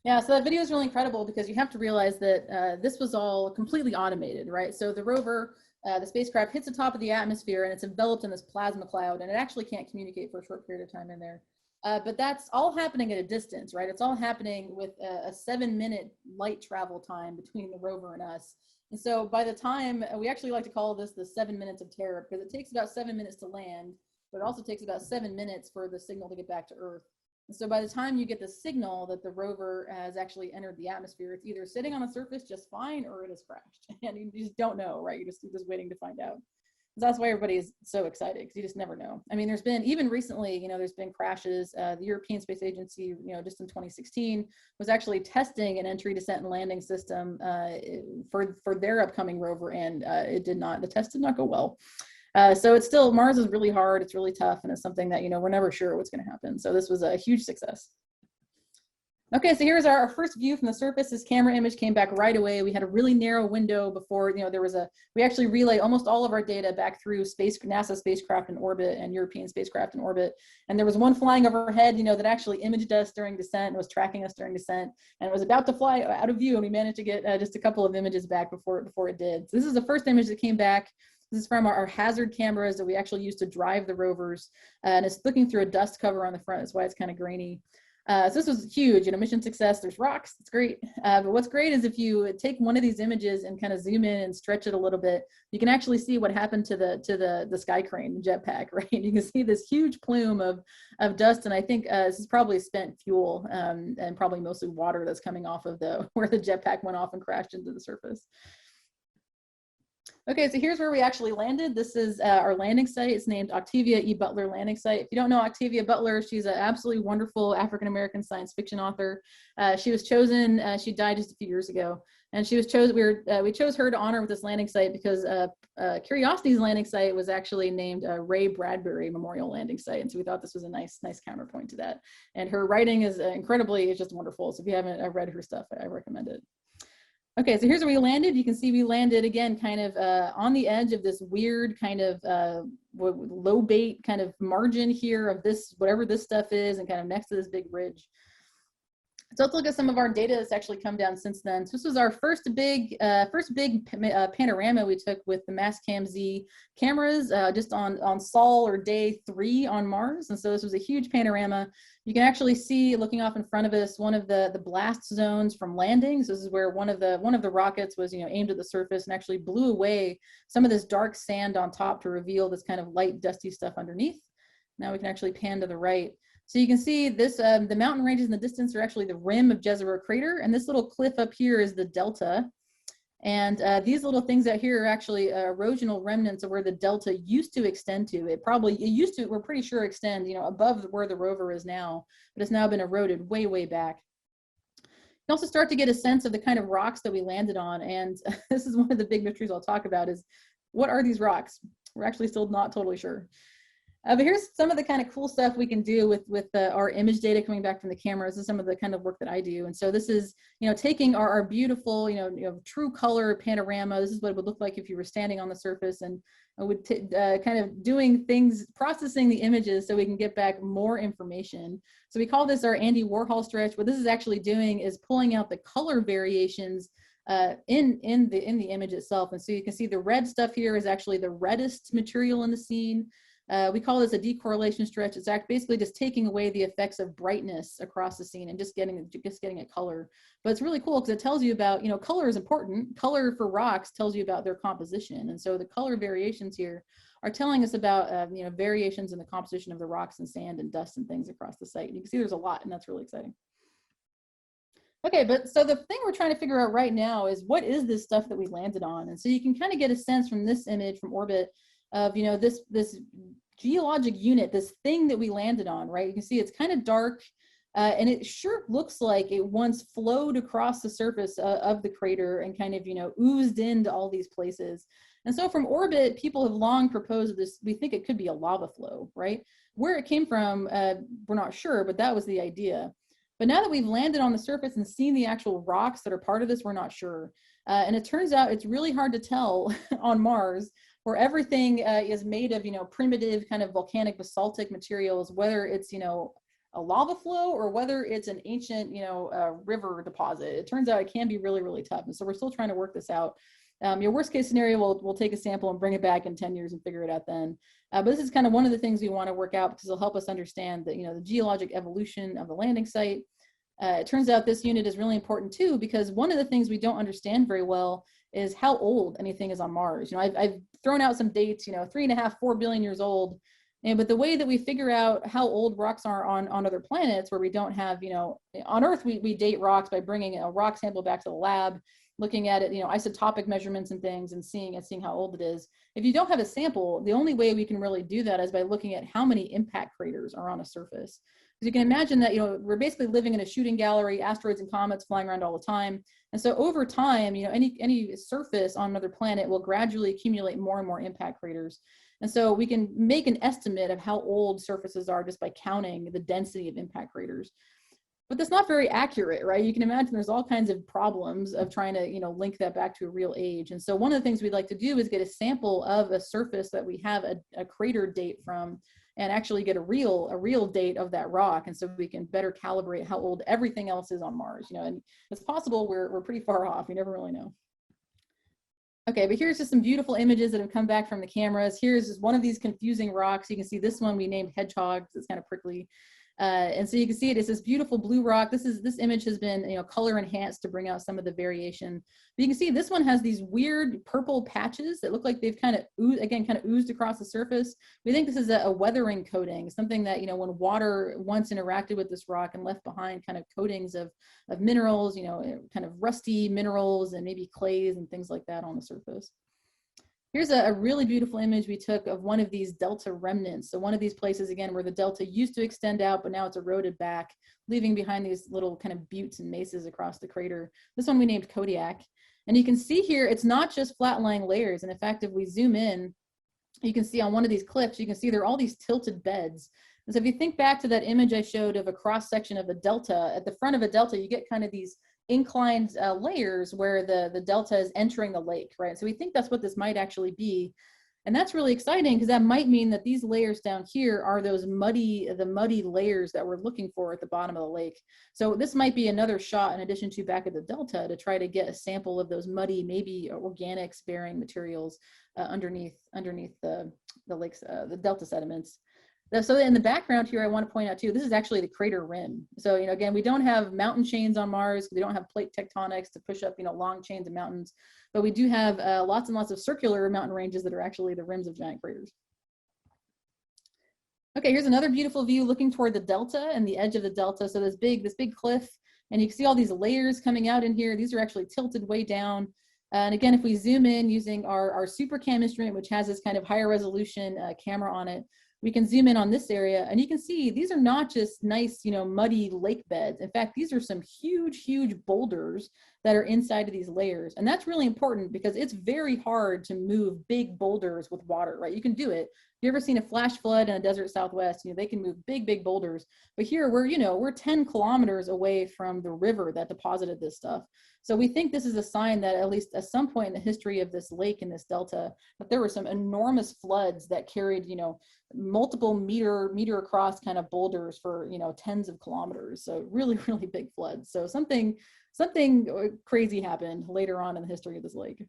S2: Yeah, so that video is really incredible because you have to realize that this was all completely automated, right? So the rover, the spacecraft hits the top of the atmosphere and it's enveloped in this plasma cloud and it actually can't communicate for a short period of time in there. But that's all happening at a distance, right? It's all happening with a 7-minute light travel time between the rover and us. And so by the time, we actually like to call this the 7 minutes of terror because it takes about 7 minutes to land, but it also takes about 7 minutes for the signal to get back to Earth. And so by the time you get the signal that the rover has actually entered the atmosphere, it's either sitting on the surface just fine or it has crashed. And you just don't know, right? You're just waiting to find out. So that's why everybody is so excited because you just never know. I mean, there's been, even recently, there's been crashes. The European Space Agency, just in 2016, was actually testing an entry, descent, and landing system for their upcoming rover, and the test did not go well. So it's still, Mars is really hard, it's really tough, and it's something that, we're never sure what's going to happen. So this was a huge success. Okay, so here's our first view from the surface. This camera image came back right away. We had a really narrow window before, we actually relay almost all of our data back through NASA spacecraft in orbit and European spacecraft in orbit. And there was one flying overhead, that actually imaged us during descent and was tracking us during descent, and it was about to fly out of view. And we managed to get just a couple of images back before it did. So this is the first image that came back. This is from our hazard cameras that we actually use to drive the rovers. And it's looking through a dust cover on the front. That's why it's kind of grainy. So this was huge, mission success. There's rocks, it's great. But what's great is if you take one of these images and kind of zoom in and stretch it a little bit, you can actually see what happened to the sky crane jetpack, right? You can see this huge plume of dust, and I think this is probably spent fuel and probably mostly water that's coming off of where the jetpack went off and crashed into the surface. Okay, so here's where we actually landed. This is our landing site. It's named Octavia E. Butler Landing Site. If you don't know Octavia Butler, she's an absolutely wonderful African-American science fiction author. She was chosen, she died just a few years ago, and she was chosen, we chose her to honor with this landing site because Curiosity's landing site was actually named Ray Bradbury Memorial Landing Site, and so we thought this was a nice counterpoint to that. And her writing is it's just wonderful, so if you haven't read her stuff, I recommend it. Okay, so here's where we landed. You can see we landed again kind of on the edge of this weird kind of low bait kind of margin here of this, whatever this stuff is, and kind of next to this big ridge. So let's look at some of our data that's actually come down since then. So this was our first big panorama we took with the Mastcam Z cameras just on Sol or day 3 on Mars. And so this was a huge panorama. You can actually see, looking off in front of us, one of the blast zones from landings. This is where one of the rockets was aimed at the surface and actually blew away some of this dark sand on top to reveal this kind of light dusty stuff underneath. Now we can actually pan to the right. So you can see this, the mountain ranges in the distance are actually the rim of Jezreel Crater, and this little cliff up here is the delta. And these little things out here are actually erosional remnants of where the delta used to extend to. It used to, we're pretty sure, extend above where the rover is now, but it's now been eroded way, way back. You can also start to get a sense of the kind of rocks that we landed on, and this is one of the big mysteries I'll talk about is, what are these rocks? We're actually still not totally sure. But here's some of the kind of cool stuff we can do with our image data coming back from the cameras. This is some of the kind of work that I do. And so this is, taking our beautiful, true color panorama. This is what it would look like if you were standing on the surface, and would kind of doing things, processing the images so we can get back more information. So we call this our Andy Warhol stretch. What this is actually doing is pulling out the color variations in the image itself. And so you can see the red stuff here is actually the reddest material in the scene. We call this a decorrelation stretch. It's basically just taking away the effects of brightness across the scene and just getting a color. But it's really cool because it tells you about, color is important. Color for rocks tells you about their composition. And so the color variations here are telling us about, variations in the composition of the rocks and sand and dust and things across the site. And you can see there's a lot, and that's really exciting. Okay, but so the thing we're trying to figure out right now is, what is this stuff that we landed on? And so you can kind of get a sense from this image from orbit of this geologic unit, this thing that we landed on, right? You can see it's kind of dark, and it sure looks like it once flowed across the surface of the crater and kind of oozed into all these places. And so from orbit, people have long proposed this. We think it could be a lava flow, right? Where it came from, we're not sure, but that was the idea. But now that we've landed on the surface and seen the actual rocks that are part of this, we're not sure. And it turns out it's really hard to tell on Mars, where everything is made of, primitive kind of volcanic basaltic materials, whether it's, a lava flow or whether it's an ancient, river deposit. It turns out it can be really, really tough. And so we're still trying to work this out. Your worst case scenario, we'll take a sample and bring it back in 10 years and figure it out then. But this is kind of one of the things we want to work out because it'll help us understand that, the geologic evolution of the landing site. It turns out this unit is really important too, because one of the things we don't understand very well is how old anything is on Mars. I've thrown out some dates, 3.5, 4 billion years old. But the way that we figure out how old rocks are on other planets where we don't have, on Earth, we date rocks by bringing a rock sample back to the lab, looking at it, isotopic measurements and things, and seeing how old it is. If you don't have a sample, the only way we can really do that is by looking at how many impact craters are on a surface. Because you can imagine that, we're basically living in a shooting gallery, asteroids and comets flying around all the time. And so over time, any surface on another planet will gradually accumulate more and more impact craters. And so we can make an estimate of how old surfaces are just by counting the density of impact craters. but that's not very accurate, right? You can imagine there's all kinds of problems of trying to, you know, link that back to a real age. And so one of the things we'd like to do is get a sample of a surface that we have a crater date from, and actually get a real date of that rock. And so we can better calibrate how old everything else is on Mars, you know, and it's possible we're pretty far off. You never really know. Okay, but here's just some beautiful images that have come back from the cameras. Here's just one of these confusing rocks. You can see this one we named Hedgehog, because it's kind of prickly. And so you can see it's this beautiful blue rock. This image has been, you know, color enhanced to bring out some of the variation. But you can see this one has these weird purple patches that look like they've kind of oozed across the surface. We think this is a weathering coating, something that, you know, when water once interacted with this rock and left behind kind of coatings of minerals, you know, kind of rusty minerals and maybe clays and things like that on the surface. Here's a really beautiful image we took of one of these delta remnants. So one of these places, again, where the delta used to extend out, but now it's eroded back, leaving behind these little kind of buttes and mesas across the crater. This one we named Kodiak. And you can see here, it's not just flat-lying layers. And in fact, if we zoom in, you can see on one of these cliffs, you can see there are all these tilted beds. And so if you think back to that image I showed of a cross-section of a delta, at the front of a delta, you get kind of these inclined layers where the delta is entering the lake, right? So we think that's what this might actually be. And that's really exciting because that might mean that these layers down here are those muddy layers that we're looking for at the bottom of the lake. So this might be another shot in addition to back at the delta to try to get a sample of those muddy, maybe organics bearing materials underneath the lakes, the delta sediments. So in the background here, I want to point out too, this is actually the crater rim. So, you know, again, we don't have mountain chains on Mars. We don't have plate tectonics to push up, you know, long chains of mountains, but we do have lots and lots of circular mountain ranges that are actually the rims of giant craters. Okay, here's another beautiful view looking toward the delta and the edge of the delta. So this big cliff, and you can see all these layers coming out in here. These are actually tilted way down. And again, if we zoom in using our SuperCam instrument, which has this kind of higher resolution camera on it, we can zoom in on this area and you can see these are not just nice, you know, muddy lake beds. In fact, these are some huge boulders that are inside of these layers. And that's really important because it's very hard to move big boulders with water, right? You can do it. If you ever seen a flash flood in a desert Southwest, you know, they can move big boulders. But here we're 10 kilometers away from the river that deposited this stuff. So we think this is a sign that at least at some point in the history of this lake and this delta, that there were some enormous floods that carried, you know, multiple meter across kind of boulders for, you know, tens of kilometers. So really big floods. So something crazy happened later on in the history of this lake.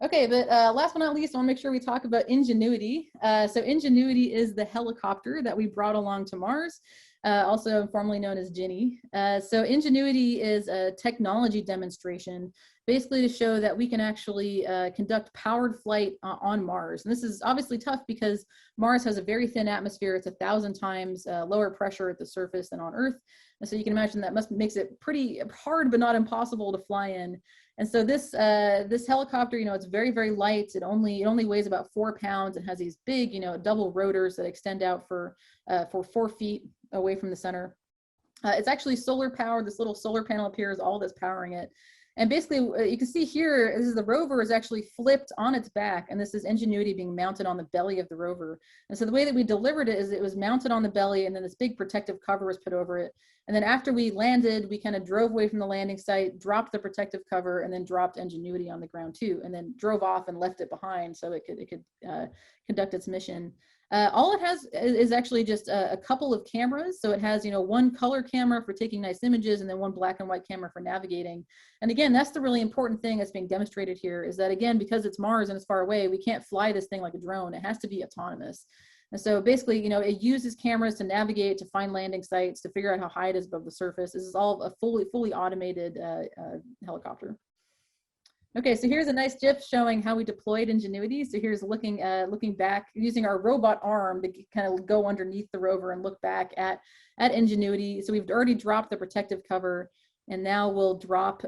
S2: Okay, but last but not least, I want to make sure we talk about Ingenuity. So Ingenuity is the helicopter that we brought along to Mars, also formerly known as Ginny. So Ingenuity is a technology demonstration, basically to show that we can actually conduct powered flight on Mars. And this is obviously tough because Mars has a very thin atmosphere. It's 1,000 times lower pressure at the surface than on Earth. And so you can imagine that makes it pretty hard, but not impossible to fly in. And so this helicopter, you know, it's very light. It only weighs about 4 pounds. It has these big, you know, double rotors that extend out for 4 feet away from the center. It's actually solar powered. This little solar panel up here is all that's powering it. And basically, you can see here, the rover is actually flipped on its back, and this is Ingenuity being mounted on the belly of the rover. And so the way that we delivered it is it was mounted on the belly, and then this big protective cover was put over it. And then after we landed, we kind of drove away from the landing site, dropped the protective cover, and then dropped Ingenuity on the ground too, and then drove off and left it behind so it could conduct its mission. All it has is actually just a couple of cameras. So it has, you know, one color camera for taking nice images and then one black and white camera for navigating. And again, that's the really important thing that's being demonstrated here is that, again, because it's Mars and it's far away, we can't fly this thing like a drone. It has to be autonomous. And so basically, you know, it uses cameras to navigate, to find landing sites, to figure out how high it is above the surface. This is all a fully automated helicopter. Okay, so here's a nice GIF showing how we deployed Ingenuity. So here's looking back using our robot arm to kind of go underneath the rover and look back at Ingenuity. So we've already dropped the protective cover, and now we'll drop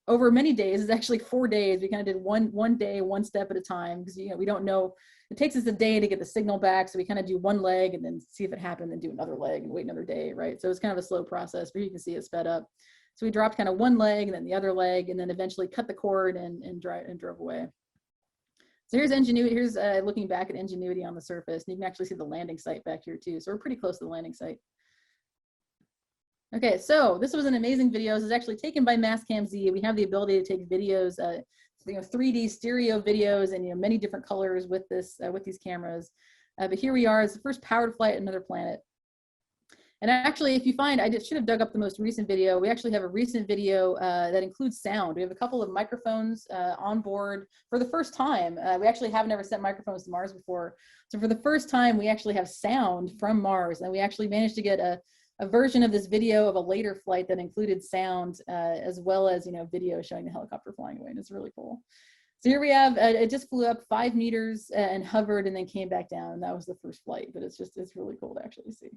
S2: over many days. It's actually 4 days. We kind of did one day, one step at a time because, you know, we don't know. It takes us a day to get the signal back, so we kind of do one leg and then see if it happened, and do another leg and wait another day, right? So it's kind of a slow process, but you can see it sped up. So we dropped kind of one leg and then the other leg, and then eventually cut the cord and drove away. So here's Ingenuity. Here's looking back at Ingenuity on the surface, and you can actually see the landing site back here too. So we're pretty close to the landing site. Okay, so this was an amazing video. This is actually taken by Mastcam-Z. We have the ability to take videos, 3D stereo videos, and many different colors with this with these cameras. But here we are. It's the first powered flight at another planet. And actually, if you find, should have dug up the most recent video. We actually have a recent video that includes sound. We have a couple of microphones on board for the first time. We actually haven't ever sent microphones to Mars before. So for the first time, we actually have sound from Mars. And we actually managed to get a version of this video of a later flight that included sound as well as video showing the helicopter flying away. And it's really cool. So here we have, it just flew up 5 meters and hovered and then came back down. And that was the first flight, but it's really cool to actually see.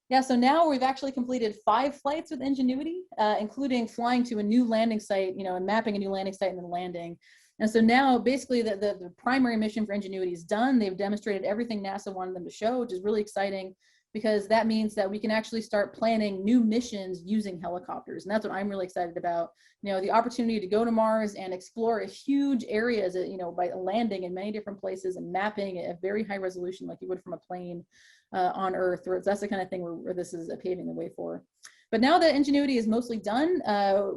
S2: Yeah, so now we've actually completed 5 flights with Ingenuity, including flying to a new landing site, and mapping a new landing site and then landing. And so now basically the primary mission for Ingenuity is done. They've demonstrated everything NASA wanted them to show, which is really exciting because that means that we can actually start planning new missions using helicopters. And that's what I'm really excited about. The opportunity to go to Mars and explore huge areas, by landing in many different places and mapping at a very high resolution like you would from a plane on Earth. That's the kind of thing where this is paving the way for. But now that Ingenuity is mostly done,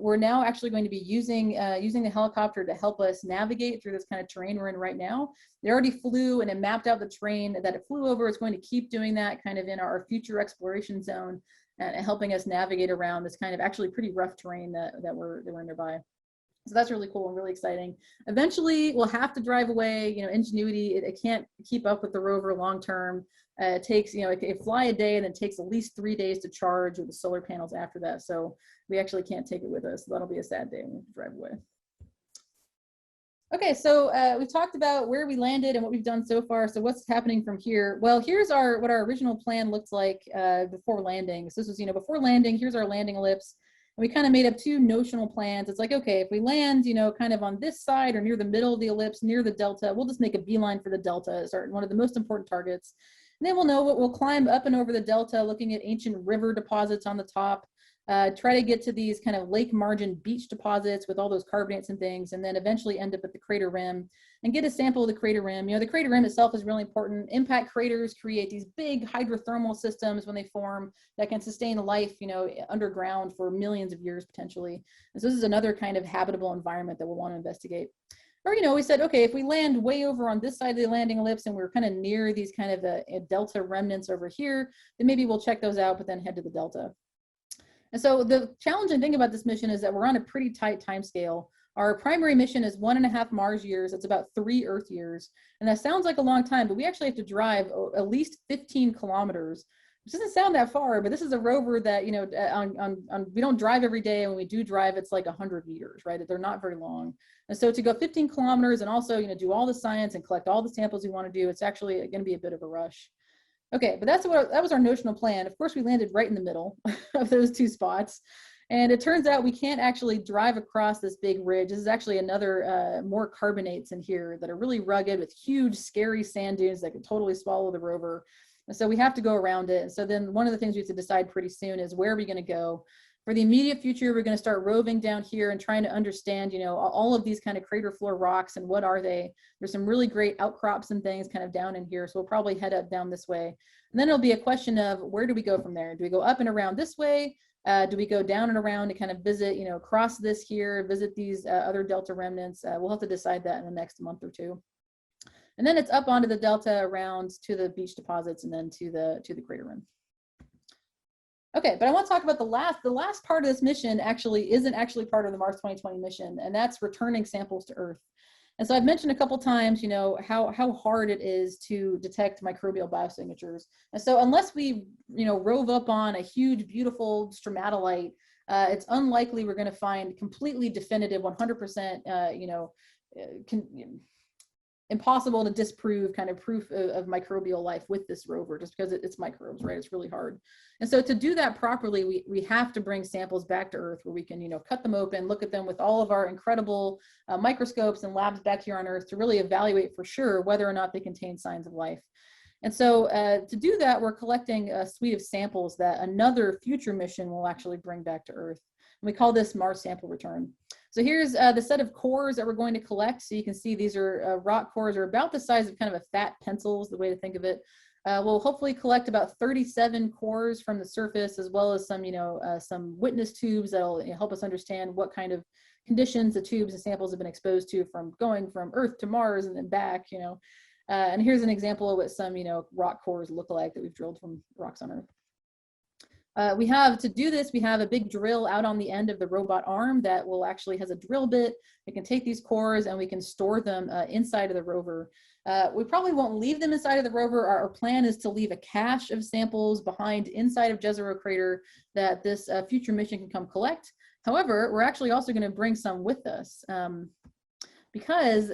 S2: we're now actually going to be using the helicopter to help us navigate through this kind of terrain we're in right now. It already flew and it mapped out the terrain that it flew over. It's going to keep doing that kind of in our future exploration zone and helping us navigate around this kind of actually pretty rough terrain that we're nearby. So that's really cool and really exciting. Eventually, we'll have to drive away. Ingenuity, it can't keep up with the rover long term. It takes, it can fly a day and then takes at least 3 days to charge with the solar panels after that. So we actually can't take it with us. That'll be a sad day when we have to drive away. Okay, so we've talked about where we landed and what we've done so far. So what's happening from here? Well, here's what our original plan looked like before landing. So this was, before landing, here's our landing ellipse. And we kind of made up 2 notional plans. It's like, okay, if we land, kind of on this side or near the middle of the ellipse, near the delta, we'll just make a beeline for the delta as one of the most important targets. And then we'll know what we'll climb up and over the delta, looking at ancient river deposits on the top, try to get to these kind of lake margin beach deposits with all those carbonates and things, and then eventually end up at the crater rim and get a sample of the crater rim. The crater rim itself is really important. Impact craters create these big hydrothermal systems when they form that can sustain life, underground for millions of years potentially. And so this is another kind of habitable environment that we'll want to investigate. Or, we said, okay, if we land way over on this side of the landing ellipse and we're kind of near these kind of delta remnants over here, then maybe we'll check those out, but then head to the delta. And so the challenging thing about this mission is that we're on a pretty tight time scale. Our primary mission is 1.5 Mars years. It's about 3 Earth years. And that sounds like a long time, but we actually have to drive at least 15 kilometers. Which doesn't sound that far, but this is a rover that, we don't drive every day. And when we do drive, it's like 100 meters, right? They're not very long. And so to go 15 kilometers and also, do all the science and collect all the samples we want to do, it's actually going to be a bit of a that was our notional plan. Of course, we landed right in the middle of those 2 spots. And it turns out we can't actually drive across this big ridge. This is actually another more carbonates in here that are really rugged with huge, scary sand dunes that could totally swallow the rover. And so we have to go around it. And so then one of the things we have to decide pretty soon is where are we going to go? For the immediate future, we're going to start roving down here and trying to understand, all of these kind of crater floor rocks and what are they. There's some really great outcrops and things kind of down in here. So we'll probably head up down this way. And then it'll be a question of where do we go from there? Do we go up and around this way? Do we go down and around to kind of visit, cross this here, visit these other delta remnants? We'll have to decide that in the next month or 2. And then it's up onto the delta around to the beach deposits and then to the crater rim. Okay, but I want to talk about the last part of this mission isn't actually part of the Mars 2020 mission, and that's returning samples to Earth. And so I've mentioned a couple times, how hard it is to detect microbial biosignatures. And so unless we, rove up on a huge, beautiful stromatolite, it's unlikely we're going to find completely definitive 100%, impossible to disprove kind of proof of microbial life with this rover, just because it's microbes, right? It's really hard. And so to do that properly, we have to bring samples back to Earth where we can, cut them open, look at them with all of our incredible microscopes and labs back here on Earth to really evaluate for sure whether or not they contain signs of life. And so to do that, we're collecting a suite of samples that another future mission will actually bring back to Earth. And we call this Mars sample return. So here's the set of cores that we're going to collect. So you can see these are rock cores are about the size of kind of a fat pencil is the way to think of it. We'll hopefully collect about 37 cores from the surface, as well as some, some witness tubes that'll help us understand what kind of conditions the tubes and samples have been exposed to from going from Earth to Mars and then back, and here's an example of what some, rock cores look like that we've drilled from rocks on Earth. To do this, we have a big drill out on the end of the robot arm that will actually has a drill bit. We can take these cores and we can store them inside of the rover. We probably won't leave them inside of the rover. Our plan is to leave a cache of samples behind inside of Jezreel Crater that this future mission can come collect. However, we're actually also going to bring some with us because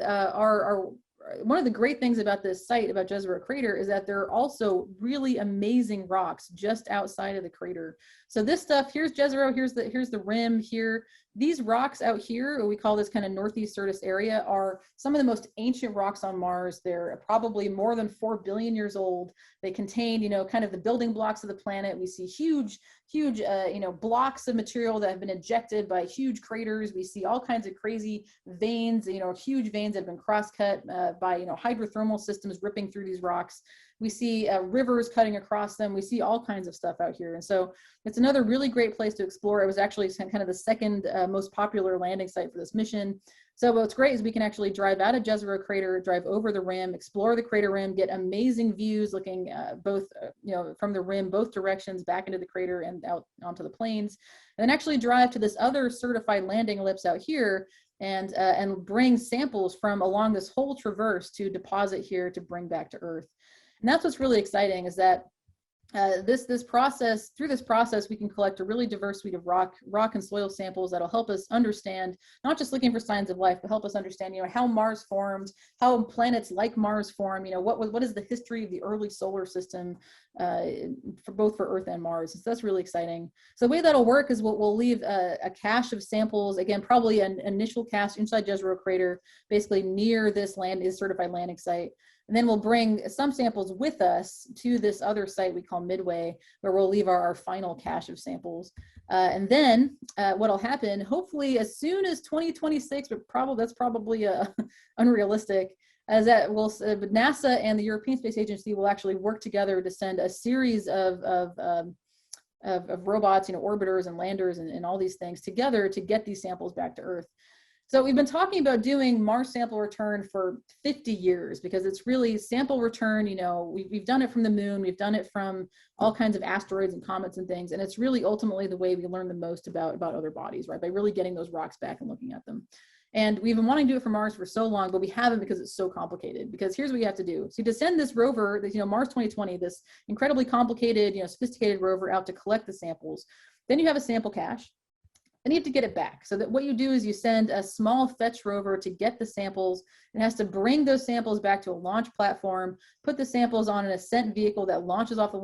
S2: one of the great things about this site, about Jezreel Crater, is that there are also really amazing rocks just outside of the crater. So this stuff, here's Jezreel, here's the rim here. These rocks out here, we call this kind of northeast Syrtis area, are some of the most ancient rocks on Mars. They're probably more than 4 billion years old. They contain, kind of the building blocks of the planet. We see huge, blocks of material that have been ejected by huge craters. We see all kinds of crazy veins, huge veins that have been cross-cut by, hydrothermal systems ripping through these rocks. We see rivers cutting across them. We see all kinds of stuff out here. And so it's another really great place to explore. It was actually kind of the second most popular landing site for this mission. So what's great is we can actually drive out of Jezreel Crater, drive over the rim, explore the crater rim, get amazing views looking both, from the rim, both directions, back into the crater and out onto the plains, and then actually drive to this other certified landing ellipse out here and bring samples from along this whole traverse to deposit here to bring back to Earth. And that's what's really exciting, is that through this process, we can collect a really diverse suite of rock and soil samples that'll help us understand, not just looking for signs of life, but help us understand, how Mars formed, how planets like Mars form, what is the history of the early solar system for both Earth and Mars. So that's really exciting. So the way that'll work is we'll leave a cache of samples, again, probably an initial cache inside Jezreel Crater, basically near this certified landing site. And then we'll bring some samples with us to this other site we call Midway, where we'll leave our final cache of samples. And then what'll happen, hopefully as soon as 2026, but that's probably unrealistic, as that NASA and the European Space Agency will actually work together to send a series of robots, orbiters and landers and all these things together to get these samples back to Earth. So we've been talking about doing Mars sample return for 50 years because it's really sample return. We've done it from the moon, we've done it from all kinds of asteroids and comets and things, and it's really ultimately the way we learn the most about other bodies, right? By really getting those rocks back and looking at them. And we've been wanting to do it for Mars for so long, but we haven't because it's so complicated. Because here's what you have to do. So to send this rover, Mars 2020, this incredibly complicated, sophisticated rover out to collect the samples, then you have a sample cache. Then you have to get it back. So that what you do is you send a small fetch rover to get the samples. It has to bring those samples back to a launch platform, put the samples on an ascent vehicle that launches off the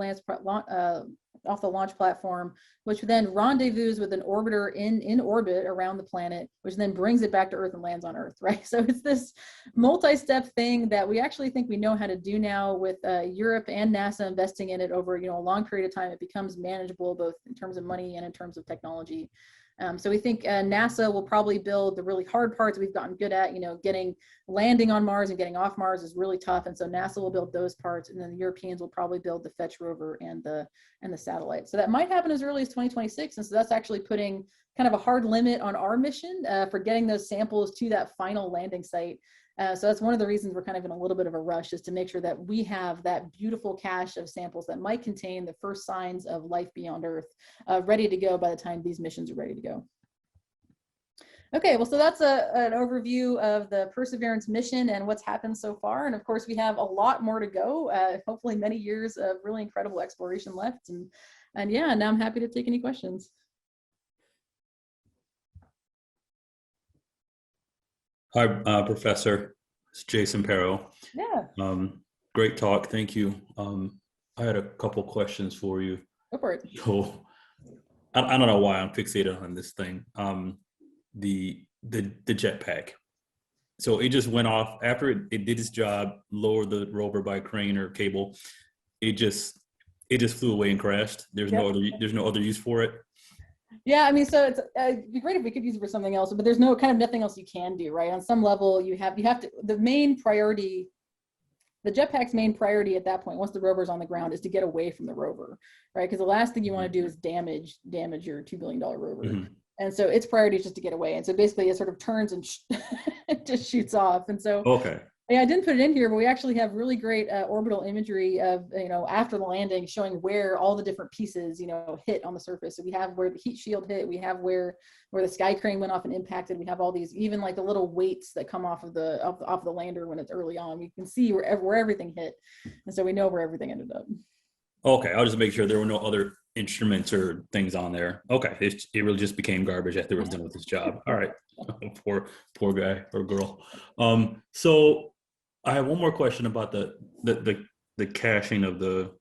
S2: launch platform, which then rendezvous with an orbiter in orbit around the planet, which then brings it back to Earth and lands on Earth, right? So it's this multi-step thing that we actually think we know how to do now with Europe and NASA investing in it over a long period of time. It becomes manageable both in terms of money and in terms of technology. So we think NASA will probably build the really hard parts we've gotten good at, landing on Mars and getting off Mars is really tough. And so NASA will build those parts, and then the Europeans will probably build the fetch rover and the satellite. So that might happen as early as 2026. And so that's actually putting kind of a hard limit on our mission for getting those samples to that final landing site. So that's one of the reasons we're kind of in a little bit of a rush, is to make sure that we have that beautiful cache of samples that might contain the first signs of life beyond Earth ready to go by the time these missions are ready to go. Okay, well, so that's an overview of the Perseverance mission and what's happened so far. And of course, we have a lot more to go, hopefully many years of really incredible exploration left. And yeah, now I'm happy to take any questions.
S5: Hi, Professor. It's Jason Perro.
S2: Yeah.
S5: Great talk. Thank you. I had a couple questions for you.
S2: Go for it.
S5: So, I don't know why I'm fixated on this thing. The jetpack. So it just went off after it did its job, lowered the rover by crane or cable. It just flew away and crashed. There's no other use for it.
S2: Yeah, I mean, so it'd be great if we could use it for something else, but there's nothing else you can do, right? On some level, you have to, the main priority the jetpack's main priority at that point, once the rover's on the ground, is to get away from the rover, right? Because the last thing you want to do is damage your $2 billion rover.
S5: Mm-hmm.
S2: And so its priority is just to get away. And so basically it sort of turns and just shoots off. And so,
S5: okay.
S2: Yeah, I didn't put it in here, but we actually have really great orbital imagery of, after the landing, showing where all the different pieces, hit on the surface. So we have where the heat shield hit, we have where the sky crane went off and impacted. We have all these, even like the little weights that come off of the lander when it's early on. We can see where everything hit, and so we know where everything ended up.
S5: Okay, I'll just make sure there were no other instruments or things on there. Okay, it really just became garbage after it was done with this job. All right, poor guy or girl. So I have one more question about the caching of the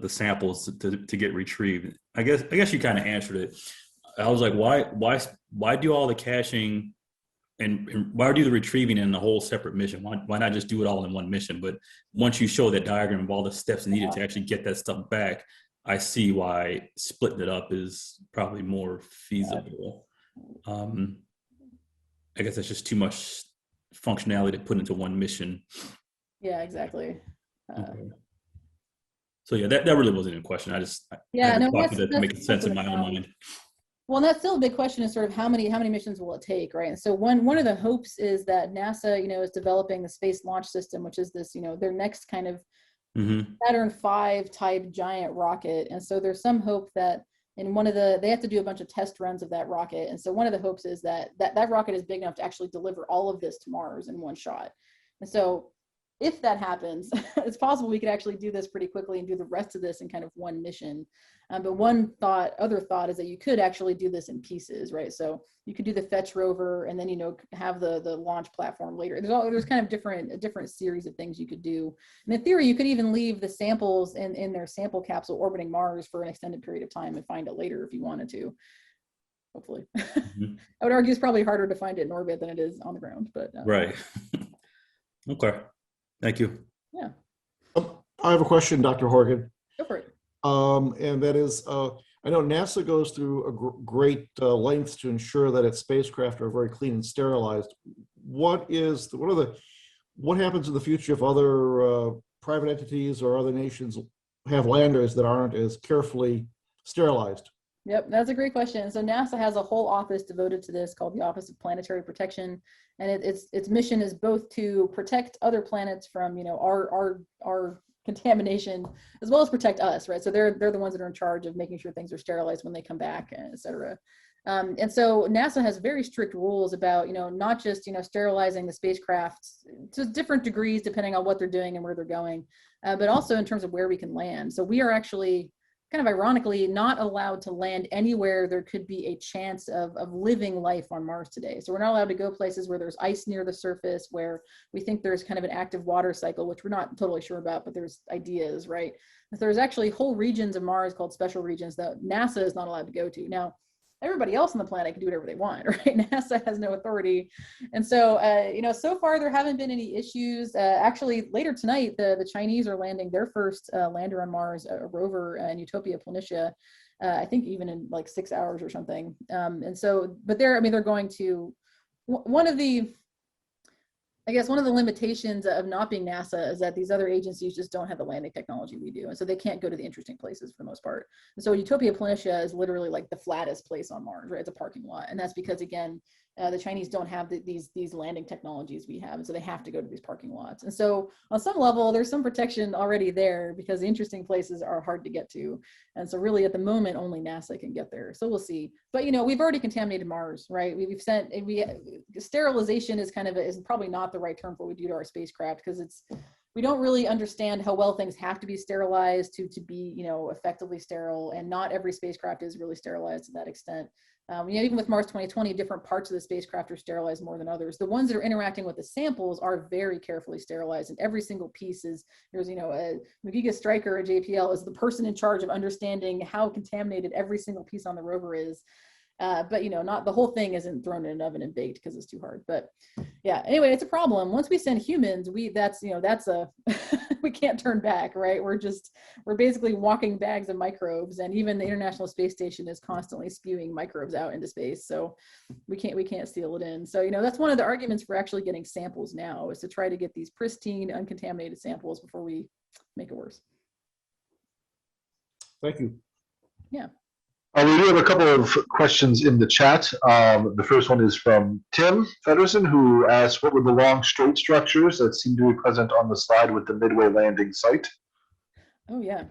S5: samples to get retrieved. I guess you kind of answered it. I was like, why do all the caching and why do the retrieving in a whole separate mission? Why not just do it all in one mission? But once you show that diagram of all the steps needed to actually get that stuff back, I see why splitting it up is probably more feasible. I guess that's just too much functionality to put into one mission.
S2: Yeah, exactly.
S5: Okay. So yeah, that really wasn't a question. I had to talk to that to make sense in my own mind.
S2: Well, and that's still a big question, is sort of how many missions will it take, right? And so one of the hopes is that NASA, is developing the Space Launch System, which is this, their next kind of Saturn V type giant rocket. And so there's some hope that in they have to do a bunch of test runs of that rocket. And so one of the hopes is that rocket is big enough to actually deliver all of this to Mars in one shot. And so if that happens, it's possible we could actually do this pretty quickly and do the rest of this in kind of one mission. But other thought is that you could actually do this in pieces, right? So you could do the fetch rover and then, have the launch platform later. There's kind of a different series of things you could do. And in theory, you could even leave the samples in their sample capsule orbiting Mars for an extended period of time and find it later if you wanted to. Hopefully. I would argue it's probably harder to find it in orbit than it is on the ground, but.
S5: Right. Okay. Thank you.
S2: Yeah.
S6: I have a question, Dr. Horgan.
S2: Go for it.
S6: And that is, I know NASA goes through a great lengths to ensure that its spacecraft are very clean and sterilized. What happens in the future if other private entities or other nations have landers that aren't as carefully sterilized?
S2: Yep, that's a great question. So NASA has a whole office devoted to this called the Office of Planetary Protection, and its mission is both to protect other planets from our contamination, as well as protect us, right? So they're the ones that are in charge of making sure things are sterilized when they come back, et cetera. And so NASA has very strict rules about not just sterilizing the spacecraft to different degrees depending on what they're doing and where they're going, but also in terms of where we can land. So we are actually, kind of ironically, not allowed to land anywhere there could be a chance of living life on Mars today. So we're not allowed to go places where there's ice near the surface, where we think there's kind of an active water cycle, which we're not totally sure about, but there's ideas, right? So there's actually whole regions of Mars called special regions that NASA is not allowed to go to. Now, everybody else on the planet can do whatever they want, right? NASA has no authority. And so, so far there haven't been any issues. Actually, later tonight, the Chinese are landing their first lander on Mars, a rover in Utopia Planitia, I think even in like 6 hours or something. And so, but they're going to, one of the limitations of not being NASA is that these other agencies just don't have the landing technology we do. And so they can't go to the interesting places for the most part. And so Utopia Planitia is literally like the flattest place on Mars, right? It's a parking lot. And that's because, again, the Chinese don't have these landing technologies we have. And so they have to go to these parking lots. And so on some level, there's some protection already there because the interesting places are hard to get to. And so really at the moment, only NASA can get there. So we'll see. But, we've already contaminated Mars, right? Sterilization is is probably not the right term for what we do to our spacecraft, because we don't really understand how well things have to be sterilized to be, effectively sterile. And not every spacecraft is really sterilized to that extent. Even with Mars 2020, different parts of the spacecraft are sterilized more than others. The ones that are interacting with the samples are very carefully sterilized, and every single piece there's Magiga Stryker at JPL is the person in charge of understanding how contaminated every single piece on the rover is. But not the whole thing isn't thrown in an oven and baked because it's too hard. But yeah, anyway, it's a problem. Once we send humans, that's a we can't turn back, right? We're basically walking bags of microbes, and even the International Space Station is constantly spewing microbes out into space. So we can't seal it in. So that's one of the arguments for actually getting samples now, is to try to get these pristine, uncontaminated samples before we make it worse.
S6: Thank you.
S2: Yeah.
S1: We do have a couple of questions in the chat. The first one is from Tim Federson, who asks, what were the long straight structures that seem to be present on the slide with the Midway landing site?
S2: Oh yeah.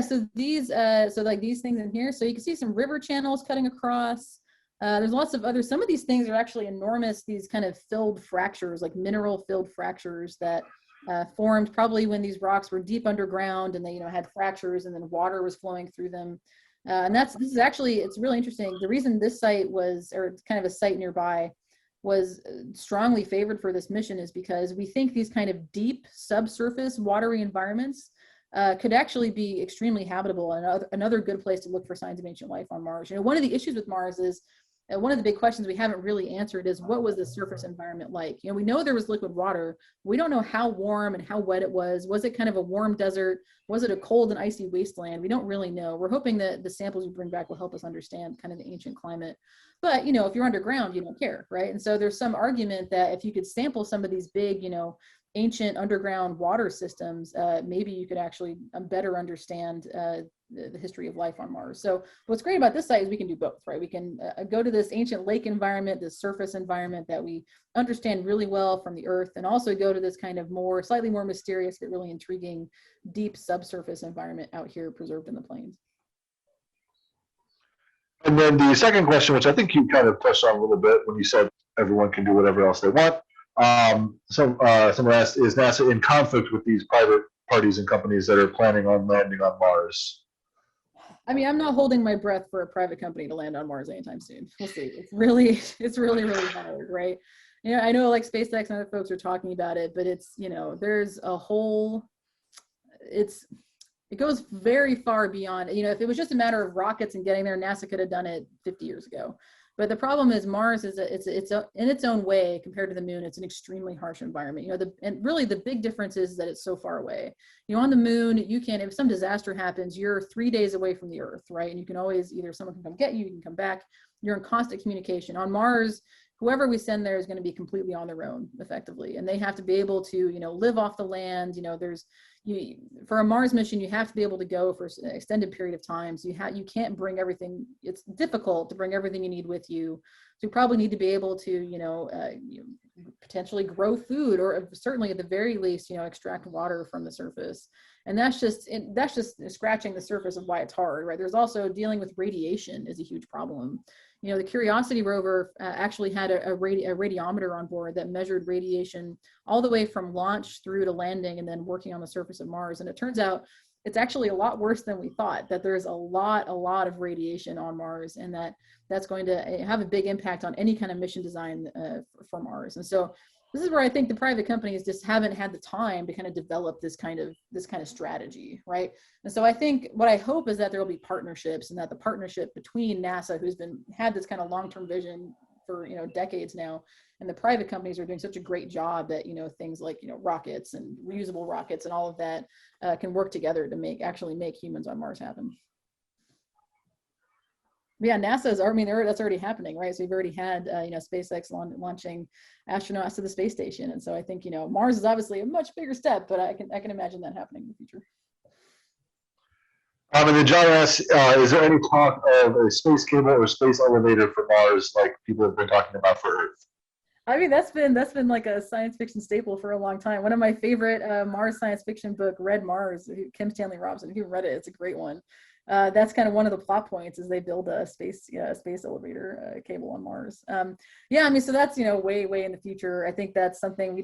S2: So these like these things in here, so you can see some river channels cutting across. There's lots of other, some of these things are actually enormous, these kind of filled fractures, like mineral filled fractures that formed probably when these rocks were deep underground, and they had fractures, and then water was flowing through them. And this is actually, it's really interesting. The reason this site was, or kind of a site nearby, was strongly favored for this mission is because we think these kind of deep subsurface watery environments could actually be extremely habitable, and another good place to look for signs of ancient life on Mars. One of the issues with Mars is, one of the big questions we haven't really answered is, what was the surface environment like? We know there was liquid water. We don't know how warm and how wet it was. Was it kind of a warm desert? Was it a cold and icy wasteland? We don't really know. We're hoping that the samples we bring back will help us understand kind of the ancient climate. But, if you're underground, you don't care, right? And so there's some argument that if you could sample some of these big, ancient underground water systems, maybe you could actually better understand the history of life on Mars. So what's great about this site is we can do both, right? We can go to this ancient lake environment, this surface environment that we understand really well from the Earth, and also go to this kind of slightly more mysterious but really intriguing deep subsurface environment out here preserved in the plains.
S1: And then the second question, which I think you kind of touched on a little bit when you said everyone can do whatever else they want. Someone asked, is NASA in conflict with these private parties and companies that are planning on landing on Mars?
S2: I'm not holding my breath for a private company to land on Mars anytime soon. We'll see. It's really hard, right? I know like SpaceX and other folks are talking about it, but it's, there's a whole, it goes very far beyond, if it was just a matter of rockets and getting there, NASA could have done it 50 years ago. But the problem is Mars is it's in its own way compared to the moon. It's an extremely harsh environment. And really the big difference is that it's so far away. On the moon, you can, if some disaster happens, you're 3 days away from the Earth, right? And you can always, either someone can come get you, you can come back. You're in constant communication. On Mars, whoever we send there is going to be completely on their own, effectively, and they have to be able to, live off the land. For a Mars mission, you have to be able to go for an extended period of time. So you can't bring everything. It's difficult to bring everything you need with you. So you probably need to be able to, potentially grow food, or certainly at the very least, extract water from the surface. And that's just scratching the surface of why it's hard, right? There's also dealing with radiation is a huge problem. The Curiosity rover actually had a radiometer on board that measured radiation all the way from launch through to landing and then working on the surface of Mars. And it turns out it's actually a lot worse than we thought, that there's a lot of radiation on Mars, and that's going to have a big impact on any kind of mission design for Mars. And so this is where I think the private companies just haven't had the time to kind of develop this kind of strategy, right? And so I think what I hope is that there will be partnerships, and that the partnership between NASA, who's had this kind of long-term vision for decades now, and the private companies are doing such a great job that things like rockets and reusable rockets and all of that can work together to actually make humans on Mars happen. Yeah, NASA's, that's already happening, right? So we've already had, SpaceX launching astronauts to the space station. And so I think, Mars is obviously a much bigger step, but I can imagine that happening in the future.
S1: And then John asks, is there any talk of a space cable or space elevator for Mars, like people have been talking about for Earth?
S2: That's been like a science fiction staple for a long time. One of my favorite Mars science fiction book, Red Mars, Kim Stanley Robinson, if you read it, it's a great one. That's kind of one of the plot points, is they build a space elevator cable on Mars. So that's, way in the future. I think that's something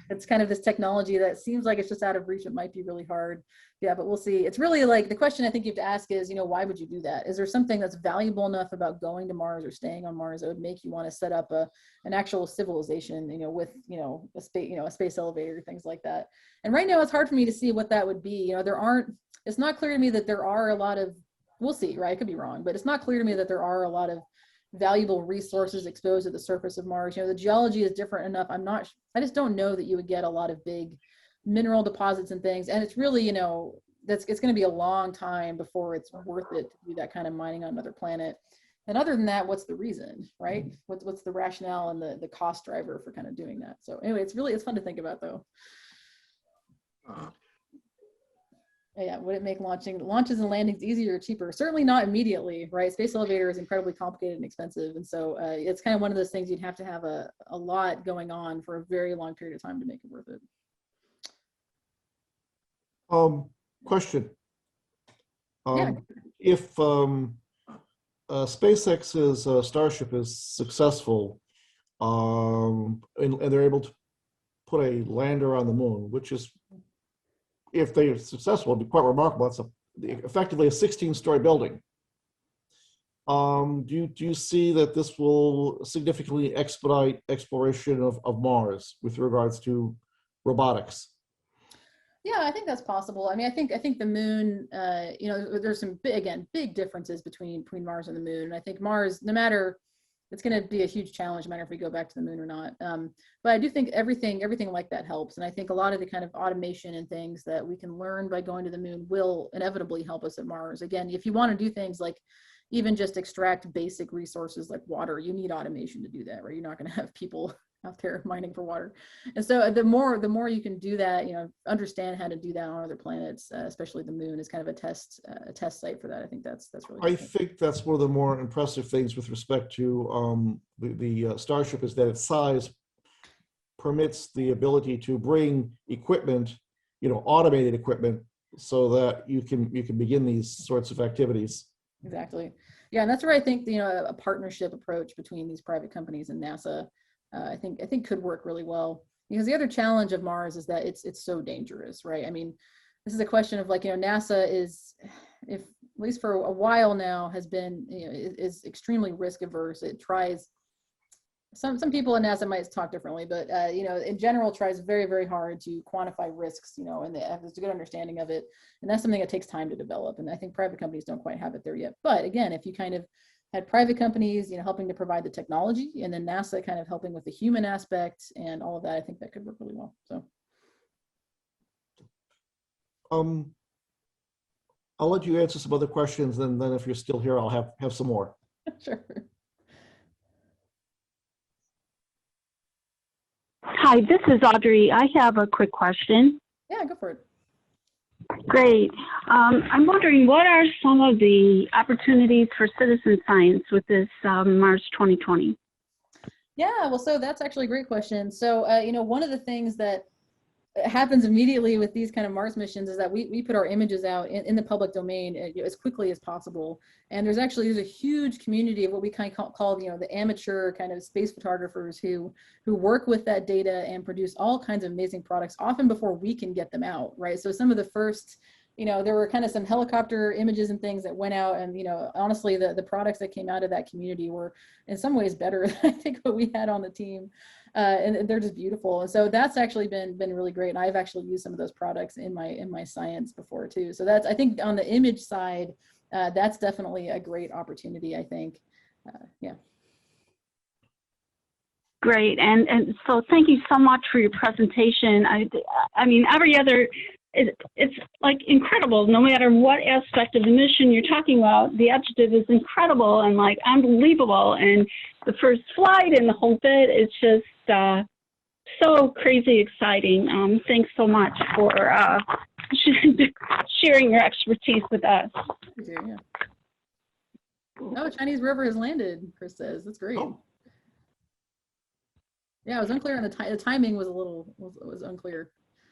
S2: it's kind of this technology that seems like it's just out of reach. It might be really hard. Yeah, but we'll see. It's really like, the question I think you have to ask is, why would you do that? Is there something that's valuable enough about going to Mars or staying on Mars that would make you want to set up an actual civilization, with, a space elevator, things like that. And right now it's hard for me to see what that would be. It's not clear to me that there are a lot of We'll see, right? I could be wrong, but it's not clear to me that there are a lot of valuable resources exposed at the surface of Mars. The geology is different enough. I just don't know that you would get a lot of big mineral deposits and things. And it's really, it's going to be a long time before it's worth it to do that kind of mining on another planet. And other than that, what's the reason, right? What's the rationale and the cost driver for kind of doing that? So anyway, it's fun to think about though. Yeah, would it make launches and landings easier or cheaper? Certainly not immediately, right? Space elevator is incredibly complicated and expensive. And so it's kind of one of those things you'd have to have a lot going on for a very long period of time to make it worth it.
S6: Question.
S2: Yeah.
S6: If SpaceX's Starship is successful, and they're able to put a lander on the moon, which is, if they are successful, it'd be quite remarkable. It's effectively a 16-story building. Do you see that this will significantly expedite exploration of Mars with regards to robotics?
S2: Yeah, I think that's possible. I mean, I think the moon, there's some big differences between Mars and the moon. And I think Mars, no matter, it's going to be a huge challenge, no matter if we go back to the moon or not. But I do think everything like that helps. And I think a lot of the kind of automation and things that we can learn by going to the moon will inevitably help us at Mars. Again, if you want to do things like even just extract basic resources like water, you need automation to do that, right? You're not going to have people out there mining for water. And so the more you can do that, understand how to do that on other planets, especially the moon is kind of a test site for that. I think that's really
S6: I think that's one of the more impressive things with respect to the Starship, is that its size permits the ability to bring equipment, automated equipment, so that you can begin these sorts of activities.
S2: Exactly. Yeah, and that's where I think a partnership approach between these private companies and NASA, I think could work really well. Because the other challenge of Mars is that it's so dangerous, right? I mean, this is a question of NASA is, if at least for a while now, has been is extremely risk averse. It tries. Some people in NASA might talk differently, but in general tries very, very hard to quantify risks, and they have a good understanding of it. And that's something that takes time to develop. And I think private companies don't quite have it there yet. But again, if you kind of had private companies, helping to provide the technology, and then NASA kind of helping with the human aspect and all of that, I think that could work really well. So,
S6: I'll let you answer some other questions, and then if you're still here, I'll have some more.
S2: Sure.
S7: Hi, this is Audrey. I have a quick question.
S2: Yeah, go for it.
S7: Great. I'm wondering, what are some of the opportunities for citizen science with this Mars 2020?
S2: Yeah, well, so that's actually a great question. So, one of the things that happens immediately with these kind of Mars missions is that we put our images out in the public domain as quickly as possible. And there's a huge community of what we kind of call the amateur kind of space photographers who work with that data and produce all kinds of amazing products, often before we can get them out, right? So some of the first, there were kind of some helicopter images and things that went out, and honestly, the products that came out of that community were in some ways better than I think what we had on the team. And they're just beautiful. And so that's actually been really great. And I've actually used some of those products in my science before too. So that's, I think on the image side, that's definitely a great opportunity, I think. Yeah.
S7: Great. And so thank you so much for your presentation. I mean, every other, it's like incredible. No matter what aspect of the mission you're talking about, the adjective is incredible and like unbelievable. And the first flight and the whole bit is just so crazy exciting. Thanks so much for sharing your expertise with us.
S2: Yeah. Oh, Chinese rover has landed, Chris says. That's great.
S6: Oh.
S2: Yeah, it was unclear, and the timing was was unclear.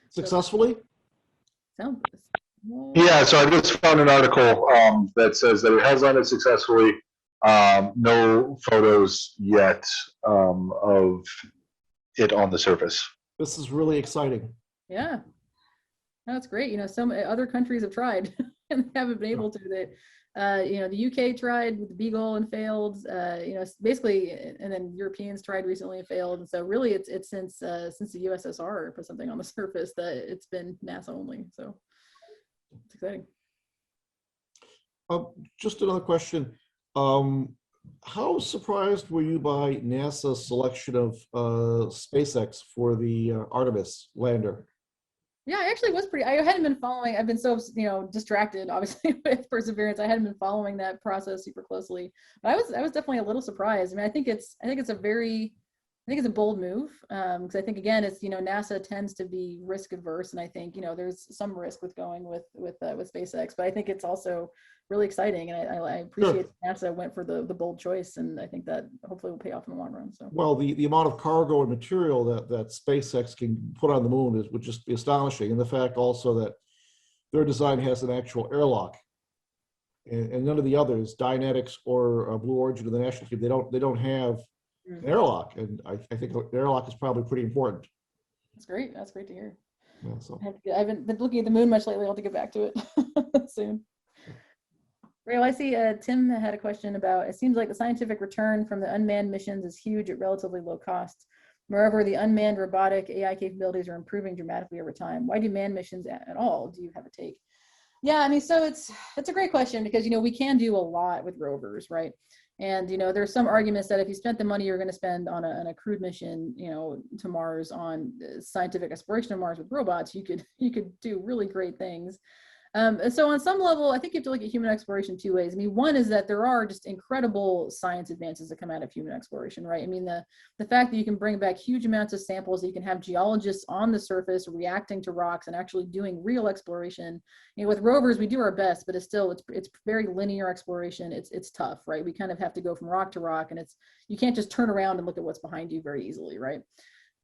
S6: Successfully?
S1: Yeah, so I just found an article that says that it has landed successfully. No photos yet of it on the surface.
S6: This is really exciting.
S2: Yeah, that's great. Some other countries have tried and they haven't been able to. The UK tried with the Beagle and failed. Basically, and then Europeans tried recently and failed. And so really, it's since the USSR put something on the surface that it's been NASA only. So it's exciting.
S6: Just another question. How surprised were you by NASA's selection of SpaceX for the Artemis lander?
S2: Yeah, I actually was pretty, I hadn't been following, I've been so, distracted, obviously, with Perseverance. I hadn't been following that process super closely. But I was definitely a little surprised. I mean, I think it's a bold move, because I think, again, it's, NASA tends to be risk averse, and I think, there's some risk with going with SpaceX, but I think it's also really exciting, and I appreciate NASA went for the bold choice, and I think that hopefully will pay off in the long run. So,
S6: well, the amount of cargo and material that SpaceX can put on the moon would just be astonishing, and the fact also that their design has an actual airlock, and none of the others, Dynetics or Blue Origin or the National Team, they don't have an airlock, and I think the airlock is probably pretty important.
S2: That's great. That's great to hear.
S6: Yeah, so.
S2: I haven't been looking at the moon much lately. I'll have to get back to it soon. Well, I see Tim had a question about, it seems like the scientific return from the unmanned missions is huge at relatively low cost. Moreover, the unmanned robotic AI capabilities are improving dramatically over time. Why do manned missions at all? Do you have a take? Yeah, I mean, so it's a great question, because, we can do a lot with rovers, right? And, there's some arguments that if you spent the money you're going to spend on a crewed mission, to Mars, on scientific exploration of Mars with robots, you could do really great things. So on some level, I think you have to look at human exploration two ways. I mean, one is that there are just incredible science advances that come out of human exploration, right? I mean, the fact that you can bring back huge amounts of samples, that you can have geologists on the surface reacting to rocks and actually doing real exploration. With rovers, we do our best, but it's very linear exploration. It's tough, right? We kind of have to go from rock to rock, and you can't just turn around and look at what's behind you very easily, right?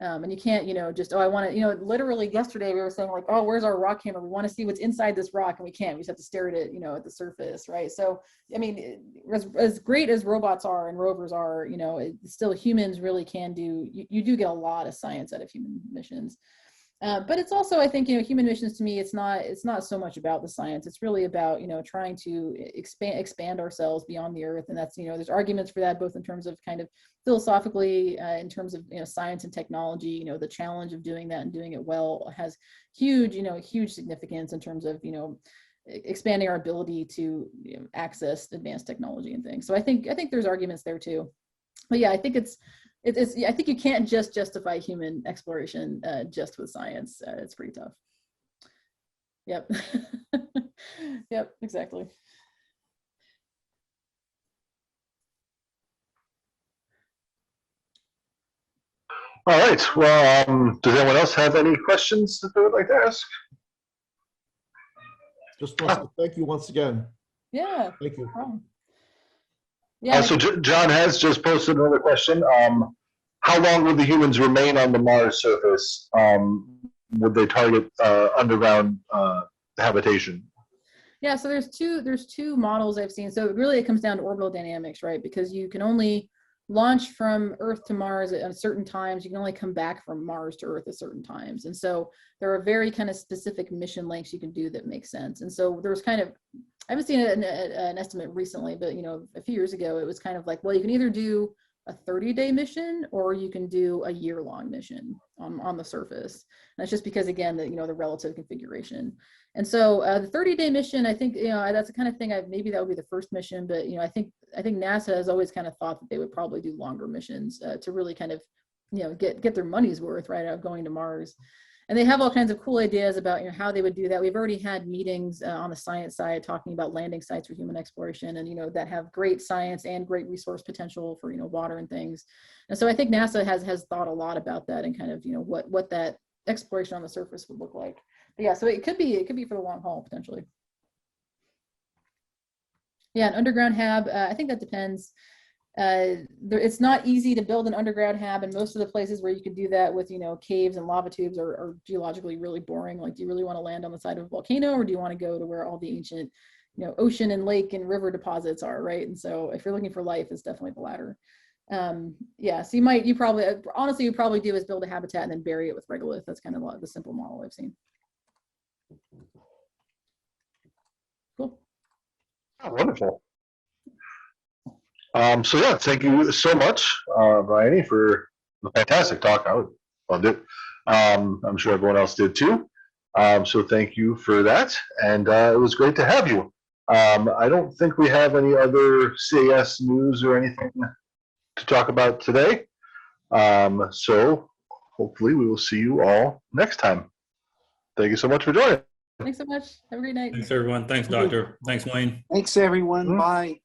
S2: And you can't, just, I want to, literally yesterday we were saying like, oh, where's our rock camera? We want to see what's inside this rock, and we can't. We just have to stare at it, at the surface, right? So, I mean, as great as robots are and rovers are, still humans really can do, you do get a lot of science out of human missions. But it's also, I think, human missions, to me, it's not so much about the science. It's really about, trying to expand ourselves beyond the Earth. And that's, there's arguments for that, both in terms of kind of philosophically, in terms of, science and technology. The challenge of doing that and doing it well has huge significance in terms of, expanding our ability to access advanced technology and things. So I think there's arguments there too. But yeah, I think I think you can't just justify human exploration just with science. It's pretty tough. Yep. Yep, exactly.
S1: All right. Well, does anyone else have any questions that they would like to ask?
S6: Just want to thank you once again.
S2: Yeah.
S6: Thank you.
S2: No problem. Yeah.
S1: So John has just posted another question. How long will the humans remain on the Mars surface? Would they target underground habitation?
S2: Yeah, so there's two models I've seen. So really it comes down to orbital dynamics, right? Because you can only launch from Earth to Mars at certain times. You can only come back from Mars to Earth at certain times. And so there are very kind of specific mission lengths you can do that make sense. And so there was kind of, I haven't seen an estimate recently, but a few years ago, it was kind of like, well, you can either do a 30-day mission or you can do a year-long mission on the surface. And that's just because, again, the relative configuration. And so the 30-day mission, I think, that's the kind of thing maybe that would be the first mission, but, I think NASA has always kind of thought that they would probably do longer missions to really kind of, get their money's worth, right, out of going to Mars. And they have all kinds of cool ideas about how they would do that. We've already had meetings on the science side talking about landing sites for human exploration, and that have great science and great resource potential for water and things. And so I think NASA has thought a lot about that and kind of what that exploration on the surface would look like. But yeah, so it could be for the long haul potentially. Yeah, an underground hab. I think that depends. It's not easy to build an underground hab, and most of the places where you could do that with caves and lava tubes are geologically really boring. Like, do you really want to land on the side of a volcano, or do you want to go to where all the ancient ocean and lake and river deposits are, right? And so if you're looking for life, it's definitely the latter. Yeah, so you probably do is build a habitat and then bury it with regolith. That's kind of the simple model I've seen. Cool.
S1: Oh, wonderful. So yeah, thank you so much, Briony, for the fantastic talk. I loved it. I'm sure everyone else did too. So thank you for that, and it was great to have you. I don't think we have any other CAS news or anything to talk about today. So hopefully we will see you all next time. Thank you so much for joining.
S2: Thanks so much. Have a great night.
S5: Thanks, everyone. Thanks, Doctor. Thanks, Wayne.
S8: Thanks, everyone. Bye.